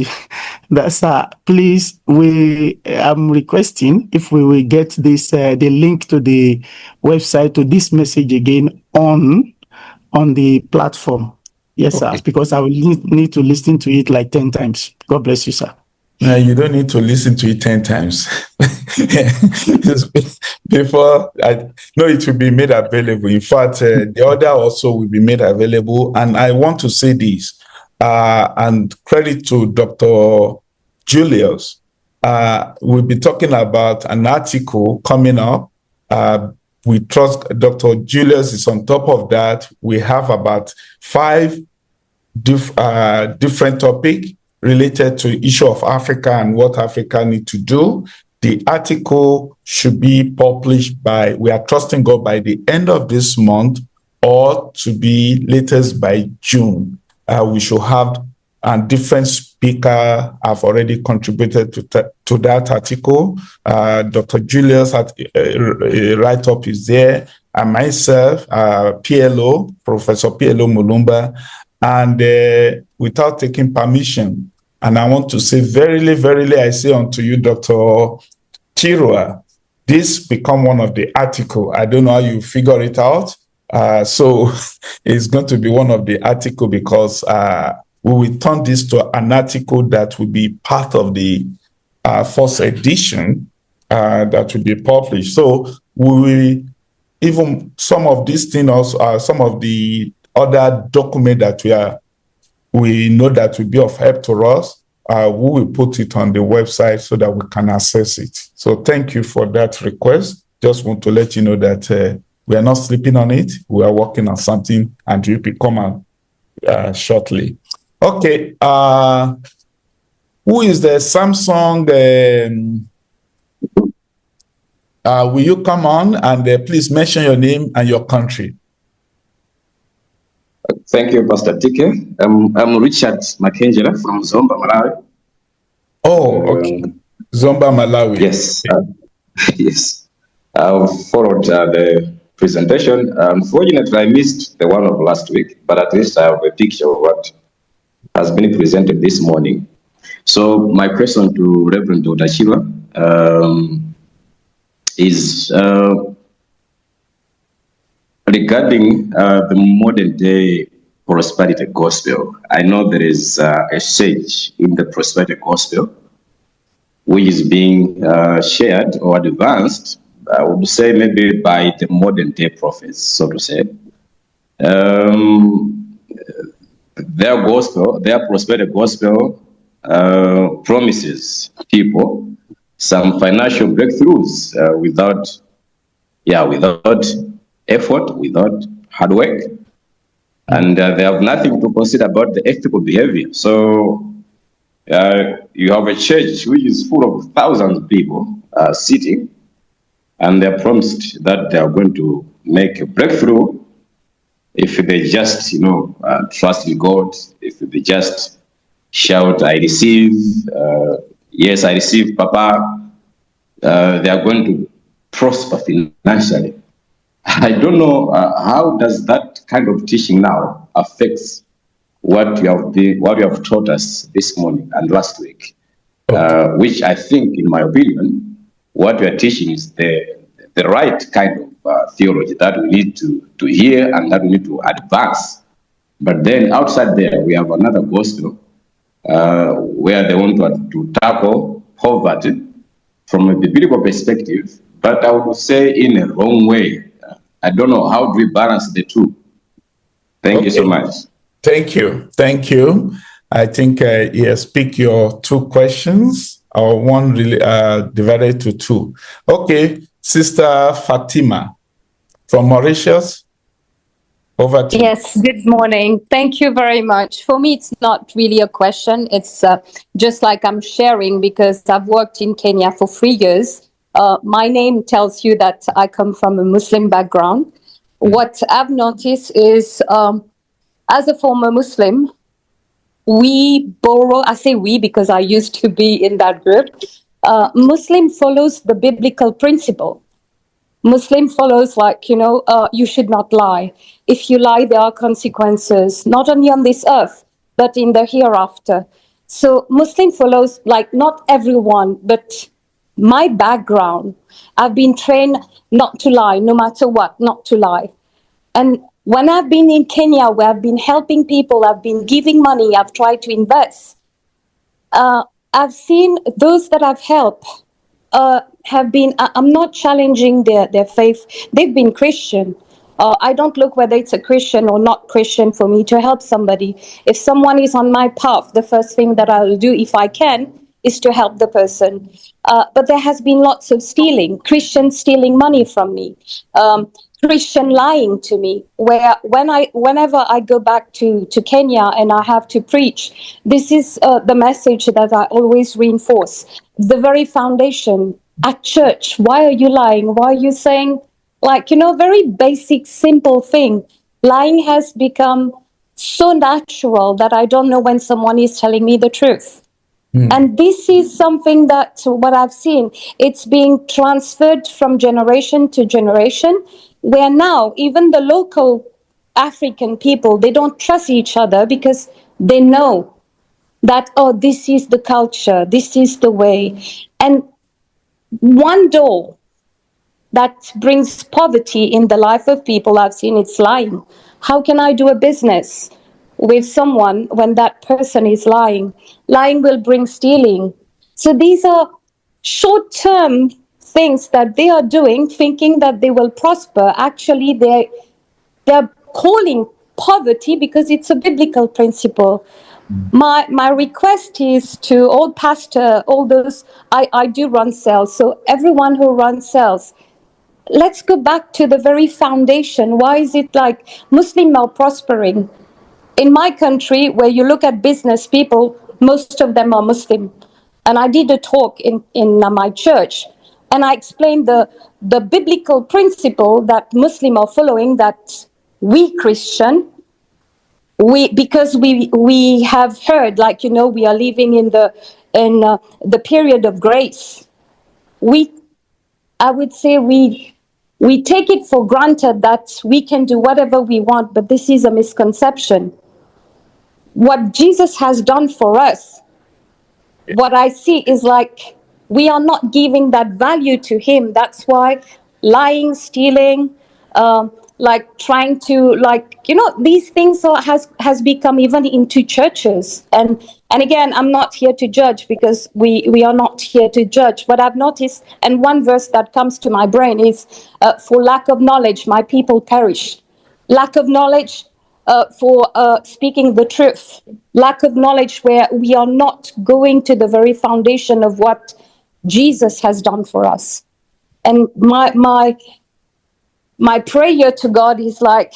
sir, please, I'm requesting if we will get this, the link to the website to this message again on the platform. Yes, okay, sir, because I will need to listen to it like 10 times. God bless you, sir. No, you don't need to listen to it 10 times. Before, it will be made available. In fact, the other also will be made available. And I want to say this, and credit to Dr. Julius. We'll be talking about an article coming up. We trust Dr. Julius is on top of that. We have about 5 different topics related to issue of Africa and what Africa need to do. The article should be published we are trusting God, by the end of this month, or to be latest by June. We should have different speakers have already contributed to that article. Dr. Julius had a write-up is there, and myself, PLO, Professor PLO Mulumba, and without taking permission. And I want to say, verily, verily, I say unto you, Dr. Chirwa, this become one of the article. I don't know how you figure it out. So it's going to be one of the article because we will turn this to an article that will be part of the first edition that will be published. So we will, even some of these things, also, some of the other document that we know that will be of help to us, we will put it on the website so that we can access it. So thank you for that request. Just want to let you know that we are not sleeping on it. We are working on something and it will come out shortly. Okay. Who is the Samsung? Will you come on and please mention your name and your country? Thank you, Pastor Tike. I'm Richard Makengela from Zomba, Malawi. Oh, okay. Zomba, Malawi. Yes. Yes. I've followed the presentation. Unfortunately, I missed the one of last week, but at least I have a picture of what has been presented this morning. So my question to Reverend Dr. Shiva is regarding the modern day prosperity gospel. I know there is a surge in the prosperity gospel, which is being shared or advanced, I would say maybe by the modern day prophets, so to say. Their gospel, their prosperity gospel promises people some financial breakthroughs without effort, without hard work, and they have nothing to consider about the ethical behavior. So you have a church which is full of thousands of people sitting, and they're promised that they are going to make a breakthrough if they just, trust in God, if they just shout, I receive, yes, I receive, Papa, they are going to prosper financially. I don't know how does that kind of teaching now affects what you have taught us this morning and last week, which I think, in my opinion, what you are teaching is the right kind of theology that we need to hear and that we need to advance. But then outside there, we have another gospel where they want to tackle poverty from a biblical perspective, but I would say in a wrong way. I don't know, how do we balance the two? Thank you so much. Thank you. Thank you. I think speak your two questions, or one really divided to two. Okay, Sister Fatima from Mauritius. Over to you. Yes, good morning. Thank you very much. For me, it's not really a question. It's just like I'm sharing because I've worked in Kenya for 3 years. My name tells you that I come from a Muslim background. What I've noticed is, as a former Muslim, we borrow, I say we because I used to be in that group. Muslim follows the biblical principle. Muslim follows you should not lie. If you lie, there are consequences, not only on this earth, but in the hereafter. So Muslim follows, not everyone, but my background, I've been trained not to lie, no matter what, not to lie. And when I've been in Kenya, where I've been helping people, I've been giving money, I've tried to invest, I've seen those that I've helped have been, I'm not challenging their faith. They've been Christian. I don't look whether it's a Christian or not Christian for me to help somebody. If someone is on my path, the first thing that I'll do, if I can, is to help the person. But there has been lots of stealing, Christians stealing money from me, Christian lying to me, where whenever I go back to Kenya and I have to preach, this is the message that I always reinforce. The very foundation at church, why are you lying? Why are you saying, very basic, simple thing. Lying has become so natural that I don't know when someone is telling me the truth. And this is something that, what I've seen, it's being transferred from generation to generation, where now even the local African people, they don't trust each other because they know that, this is the culture, this is the way. And one door that brings poverty in the life of people I've seen, it's lying. How can I do a business with someone when that person is lying? Lying will bring stealing. So these are short-term things that they are doing, thinking that they will prosper. Actually, they're calling poverty because it's a biblical principle. My request is to all pastor, all those, I do run cells, so everyone who runs cells, let's go back to the very foundation. Why is it like Muslim are prospering? In my country, where you look at business people, most of them are Muslim. And I did a talk in my church, and I explained the biblical principle that Muslims are following, that we Christian, because we have heard, like, we are living in the period of grace. I would say we take it for granted that we can do whatever we want, but this is a misconception. What Jesus has done for us, what I see is like we are not giving that value to him. That's why lying, stealing, like trying to, like, these things has become even into churches. And again, I'm not here to judge, because we are not here to judge. But I've noticed, and one verse that comes to my brain is, for lack of knowledge, my people perish. Lack of knowledge, for speaking the truth. Lack of knowledge where we are not going to the very foundation of what Jesus has done for us. And my prayer to God is like,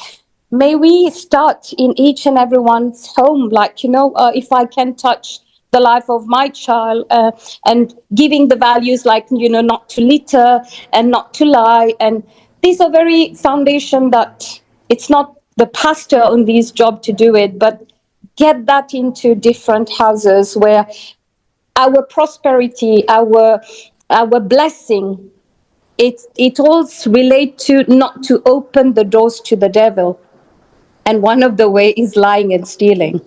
may we start in each and everyone's home, like, if I can touch the life of my child, and giving the values, like, not to litter and not to lie. And these are very foundation that it's not the pastor on this job to do it, but get that into different houses where our prosperity, our blessing, it all relates to not to open the doors to the devil. And one of the way is lying and stealing.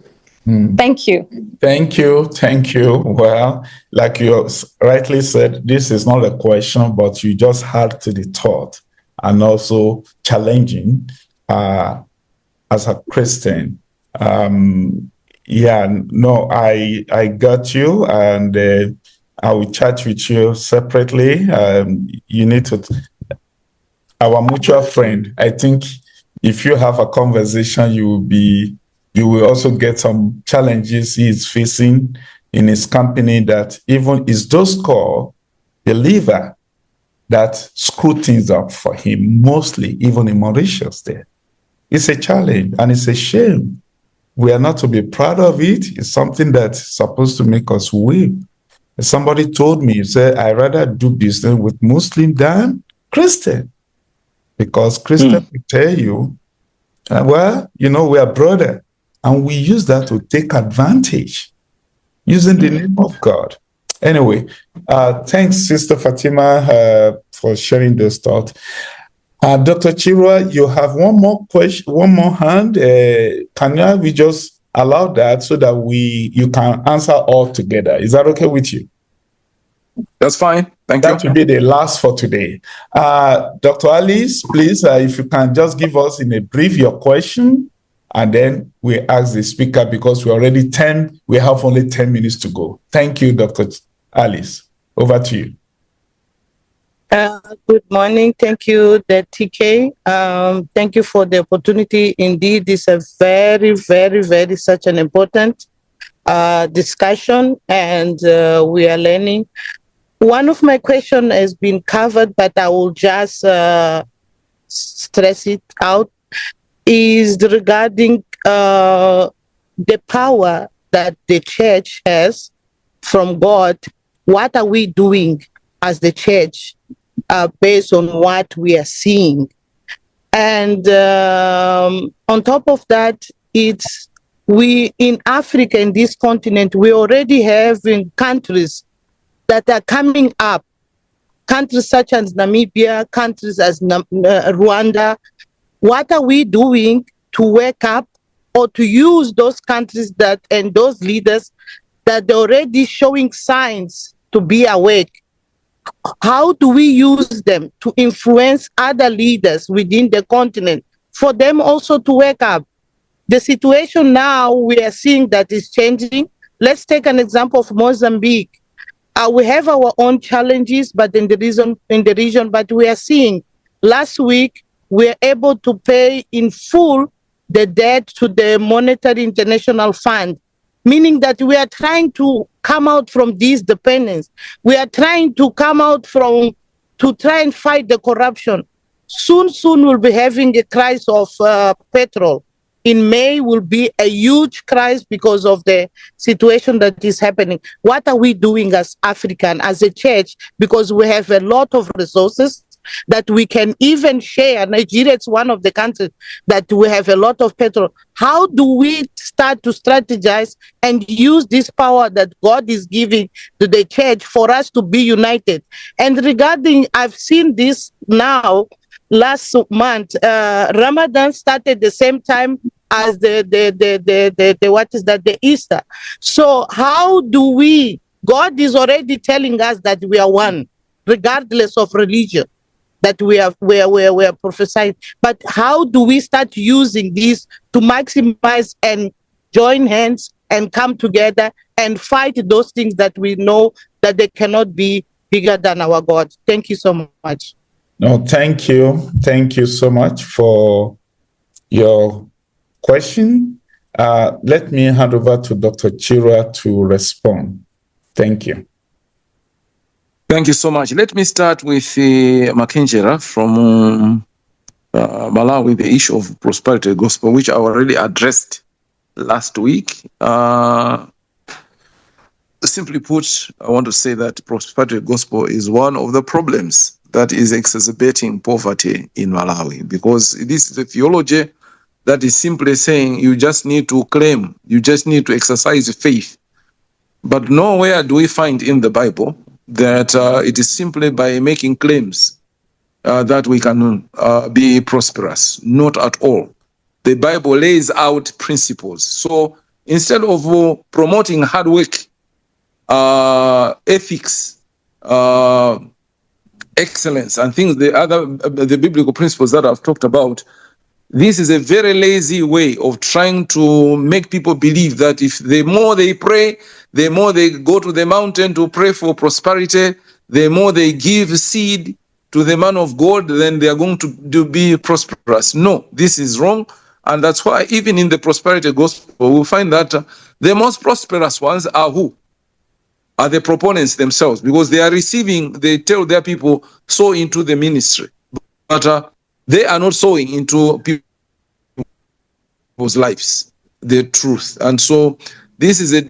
Thank you. Thank you. Thank you. Well, like you rightly said, this is not a question, but you just had to the thought, and also challenging as a Christian. I got you, and I will chat with you separately. You need to, our mutual friend, I think if you have a conversation, you will also get some challenges he is facing in his company, that even is those core believer that screw things up for him, mostly even in Mauritius there. It's a challenge, and it's a shame. We are not to be proud of it. It's something that's supposed to make us weep. Somebody told me, he said, I rather do business with Muslim than Christian, because Christian will tell you, we are brother, and we use that to take advantage, using the name of God. Anyway, thanks, Sister Fatima, for sharing those thoughts. Dr. Chirwa, you have one more question, one more hand. Can we just allow that so that you can answer all together? Is that okay with you? That's fine. Thank you. That will be the last for today. Dr. Alice, please, if you can just give us in a brief your question, and then we ask the speaker, because we have only 10 minutes to go. Thank you, Dr. Alice. Over to you. Good morning. Thank you, TK. Thank you for the opportunity. Indeed, it's a very, very, very such an important discussion, and we are learning. One of my questions has been covered, but I will just stress it out, is regarding the power that the church has from God. What are we doing as the church based on what we are seeing? And on top of that, we in Africa, in this continent, we already have in countries that are coming up, countries such as Namibia, countries as Rwanda. What are we doing to wake up or to use those countries and those leaders that are already showing signs to be awake? how do we use them to influence other leaders within the continent for them also to wake up? The situation now we are seeing that is changing. Let's take an example of Mozambique. We have our own challenges, but in the region, but we are seeing last week we are able to pay in full the debt to the Monetary International Fund, meaning that we are trying to come out from this dependence. We are trying to come out from, to try and fight the corruption. Soon we'll be having a crisis of petrol. In May will be a huge crisis because of the situation that is happening. What are we doing as African, as a church? Because we have a lot of resources that we can even share. Nigeria is one of the countries that we have a lot of petrol. How do we start to strategize and use this power that God is giving to the church for us to be united? And regarding, I've seen this now, last month, Ramadan started the same time as the what is that, the Easter. So how do we, God is already telling us that we are one, regardless of religion, that we are prophesying. But how do we start using this to maximize and join hands and come together and fight those things that we know that they cannot be bigger than our God? Thank you so much. No, thank you. Thank you so much for your question. Let me hand over to Dr. Chira to respond. Thank you. Thank you so much. Let me start with Makenjera from Malawi, the issue of prosperity gospel, which I already addressed last week. Simply put, I want to say that prosperity gospel is one of the problems that is exacerbating poverty in Malawi, because this is a theology that is simply saying you just need to claim, you just need to exercise faith. But nowhere do we find in the Bible that it is simply by making claims that we can be prosperous. Not at all. The Bible lays out principles. So instead of promoting hard work, ethics, excellence, and things, the biblical principles that I've talked about, this is a very lazy way of trying to make people believe that if the more they pray, the more they go to the mountain to pray for prosperity, the more they give seed to the man of God, then they are going to be prosperous. No, this is wrong. And that's why even in the prosperity gospel, we'll find that the most prosperous ones are who? Are the proponents themselves, because they are receiving, they tell their people, sow into the ministry. But they are not sowing into people's lives, the truth. And so this is a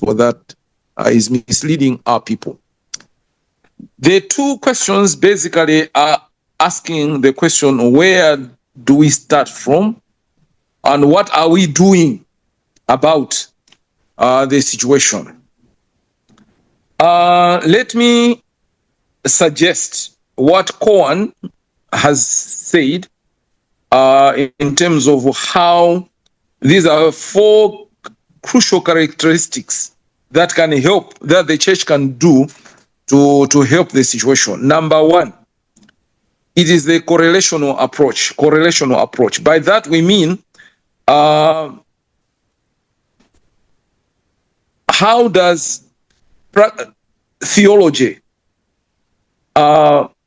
that is misleading our people. The two questions basically are asking the question, where do we start from? And what are we doing about the situation? Let me suggest what Cohen has said in terms of how these are four crucial characteristics that can help, that the church can do to help the situation. Number one, it is the correlational approach. Correlational approach. By that we mean, how does theology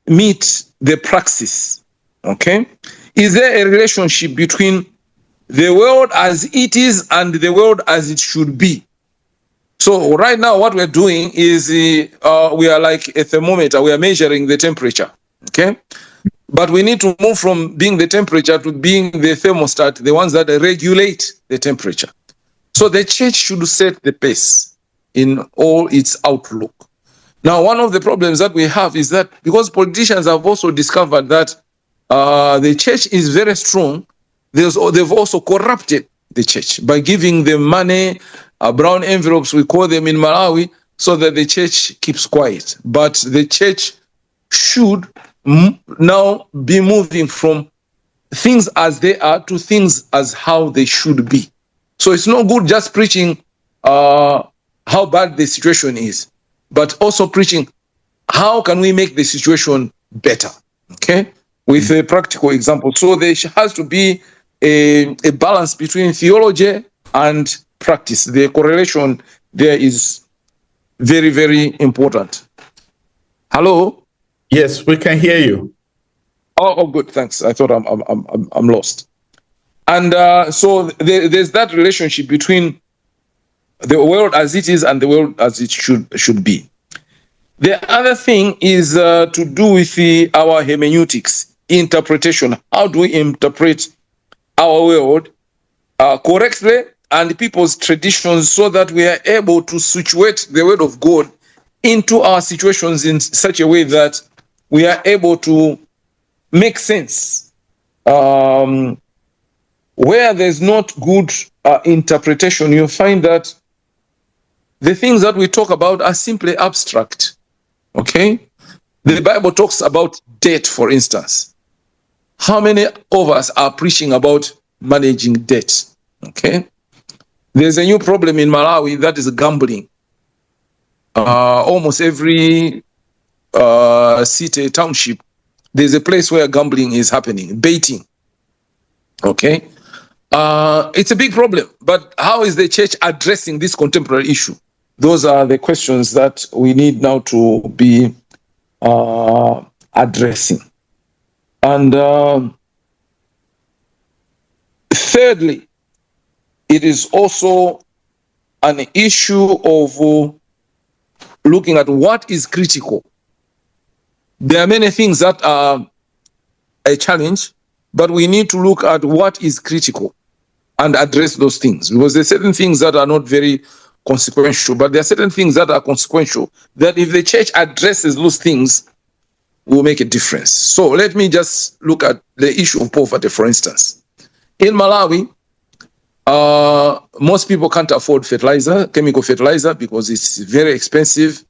meet the praxis? Okay, is there a relationship between the world as it is and the world as it should be? So right now what we're doing is we are like a thermometer. We are measuring the temperature. Okay, but we need to move from being the temperature to being the thermostat, the ones that regulate the temperature. So the church should set the pace in all its outlook. Now, one of the problems that we have is that because politicians have also discovered that the church is very strong, they've also corrupted the church by giving them money, brown envelopes, we call them in Malawi, so that the church keeps quiet. But the church should now be moving from things as they are to things as how they should be. So it's no good just preaching how bad the situation is, but also preaching how can we make the situation better, okay, with a practical example. So there has to be a balance between theology and practice. The correlation there is very, very important. Hello? Yes, we can hear you. Oh, good, thanks. I thought I'm lost. And so there's that relationship between the world as it is and the world as it should be. The other thing is to do with our hermeneutics, interpretation. How do we interpret our world correctly and people's traditions so that we are able to situate the word of God into our situations in such a way that we are able to make sense. Where there's not good interpretation, you find that the things that we talk about are simply abstract. Okay? The Bible talks about debt, for instance. How many of us are preaching about managing debt? Okay? There's a new problem in Malawi that is gambling. Almost every city, township, there's a place where gambling is happening, baiting. Okay? It's a big problem, but how is the church addressing this contemporary issue? Those are the questions that we need now to be addressing. And thirdly, it is also an issue of looking at what is critical. There are many things that are a challenge, but we need to look at what is critical and address those things, because there are certain things that are not very consequential, but there are certain things that are consequential that if the church addresses those things, will make a difference. So let me just look at the issue of poverty, for instance. In Malawi, most people can't afford fertilizer, chemical fertilizer, because it's very expensive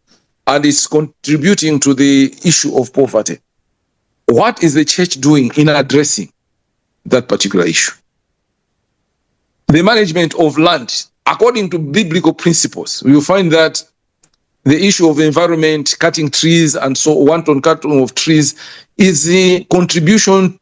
and it's contributing to the issue of poverty. What is the church doing in addressing that particular issue? The management of land, according to biblical principles, we will find that the issue of environment, cutting trees, and so wanton cutting of trees is the contributing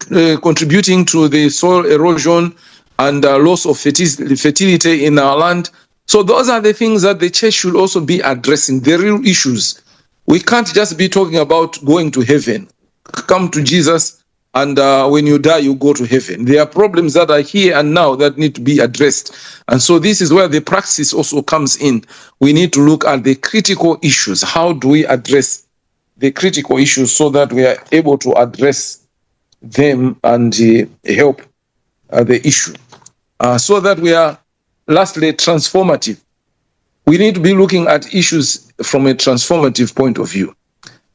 to the soil erosion and loss of fertility in our land. So those are the things that the church should also be addressing, the real issues. We can't just be talking about going to heaven. Come to Jesus, and when you die, you go to heaven. There are problems that are here and now that need to be addressed. And so this is where the praxis also comes in. We need to look at the critical issues. How do we address the critical issues so that we are able to address them and help the issue? So that we are, lastly, transformative. We need to be looking at issues from a transformative point of view.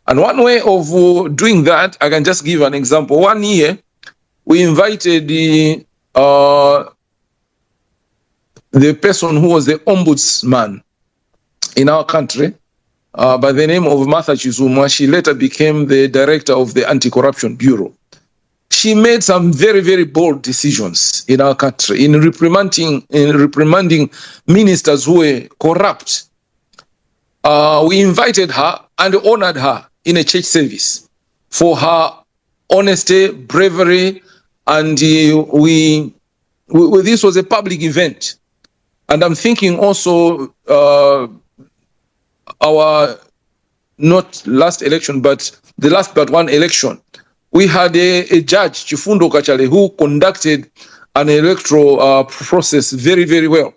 And one way of doing that, I can just give an example. One year, we invited the person who was the ombudsman in our country by the name of Martha Chizuma. She later became the director of the Anti-Corruption Bureau. She made some very, very bold decisions in our country in reprimanding ministers who were corrupt. We invited her and honored her in a church service for her honesty, bravery, and this was a public event. And I'm thinking also our not last election, but the last but one election, we had a judge, Chifundo Kachale, who conducted an electoral process very, very well.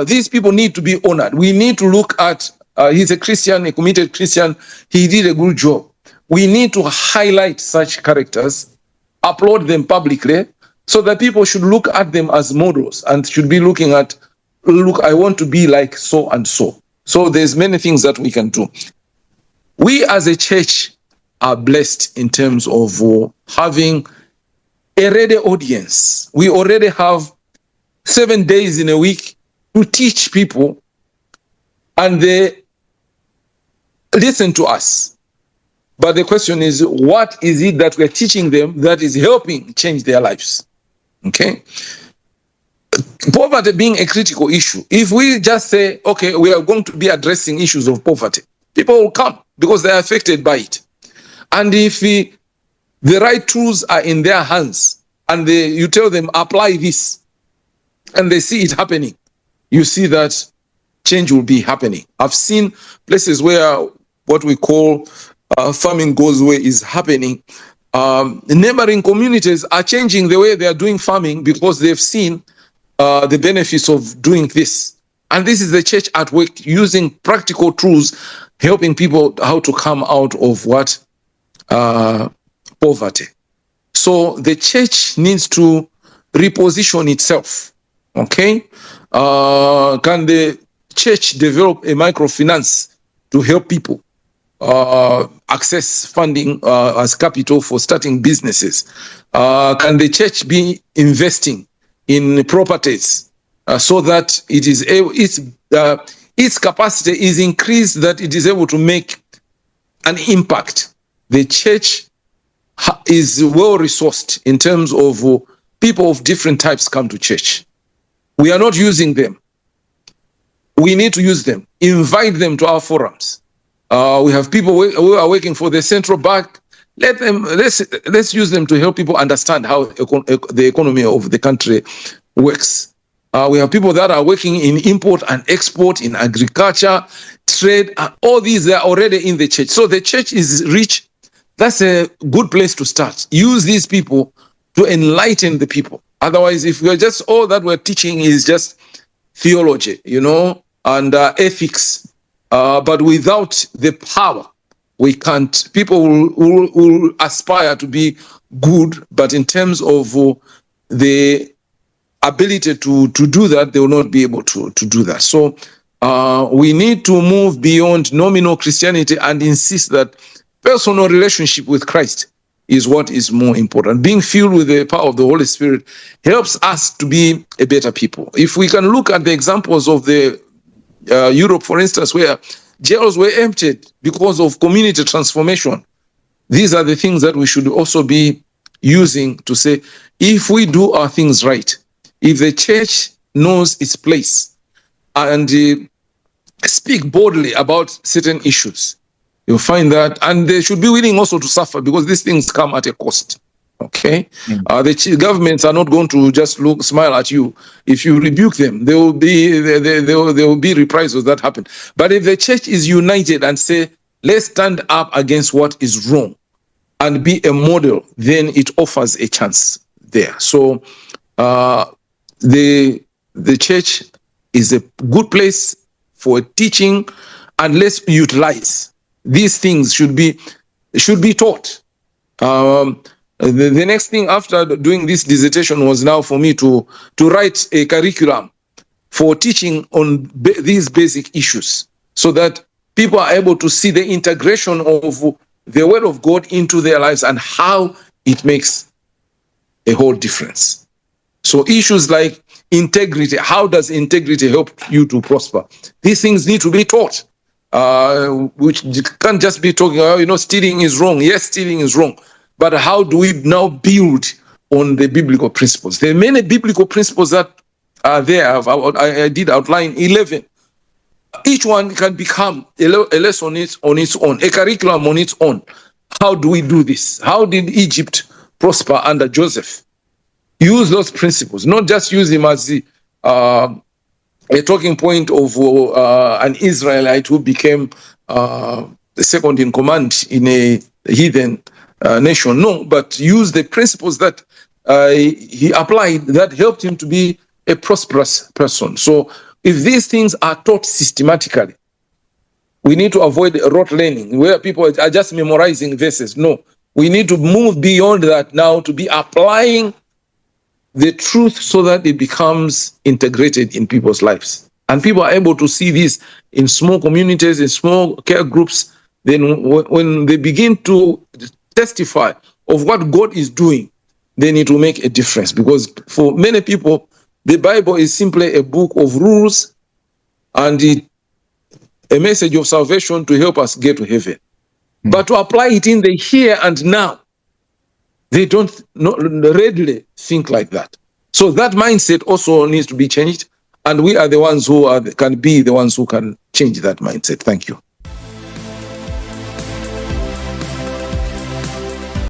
These people need to be honored. We need to look at, he's a Christian, a committed Christian. He did a good job. We need to highlight such characters, applaud them publicly, so that people should look at them as models and should be looking at, look, I want to be like so and so. So there's many things that we can do. We as a church are blessed in terms of having a ready audience. We already have 7 days in a week to teach people, and they listen to us. But the question is, what is it that we're teaching them that is helping change their lives? Okay? poverty being a critical issue, if we just say, okay, we are going to be addressing issues of poverty, people will come because they are affected by it. And if the right tools are in their hands and you tell them, apply this, and they see it happening, you see that change will be happening. I've seen places where what we call farming goes way is happening. Neighboring communities are changing the way they are doing farming because they've seen the benefits of doing this. And this is the church at work, using practical tools, helping people how to come out of what? Poverty. So the church needs to reposition itself. Okay? Can the church develop a microfinance to help people access funding as capital for starting businesses? Can the church be investing in properties so that it is its capacity is increased, that it is able to make an impact? The church is well resourced in terms of people of different types come to church. We are not using them. We need to use them. Invite them to our forums. We have people who are working for the central bank. Let's use them to help people understand how the economy of the country works. We have people that are working in import and export, in agriculture, trade. All these are already in the church. So the church is rich. That's a good place to start. Use these people to enlighten the people. Otherwise, if we're just, all that we're teaching is just theology, and ethics, but without the power, we can't. People will aspire to be good, but in terms of the ability to do that, they will not be able to do that. So we need to move beyond nominal Christianity and insist that personal relationship with Christ is what is more important. Being filled with the power of the Holy Spirit helps us to be a better people. If we can look at the examples of the Europe, for instance, where jails were emptied because of community transformation, these are the things that we should also be using to say, if we do our things right, if the church knows its place and speak boldly about certain issues, you'll find that, and they should be willing also to suffer, because these things come at a cost. Okay, the governments are not going to just smile at you. If you rebuke them, there will be reprisals that happen. But if the church is united and say, let's stand up against what is wrong and be a model, then it offers a chance there. So the church is a good place for teaching, and let's utilize these things. Should be taught. The next thing after doing this dissertation was now for me to write a curriculum for teaching on these basic issues, so that people are able to see the integration of the Word of God into their lives and how it makes a whole difference. So issues like integrity, how does integrity help you to prosper? These things need to be taught, which can't just be talking, stealing is wrong. Yes, stealing is wrong. But how do we now build on the biblical principles? There are many biblical principles that are there. I did outline 11. Each one can become a lesson on its own, a curriculum on its own. How do we do this? How did Egypt prosper under Joseph? Use those principles, not just use him as a talking point of an Israelite who became the second in command in a heathen nation. No, but use the principles that he applied that helped him to be a prosperous person. So if these things are taught systematically, we need to avoid rote learning where people are just memorizing verses. No, we need to move beyond that now to be applying the truth so that it becomes integrated in people's lives. And people are able to see this in small communities, in small care groups. Then when they begin to testify of what God is doing, then it will make a difference. Because for many people, the Bible is simply a book of rules and a message of salvation to help us get to heaven. But to apply it in the here and now, they don't readily think like that. So that mindset also needs to be changed, and we are the ones who can be the ones who can change that mindset. Thank you.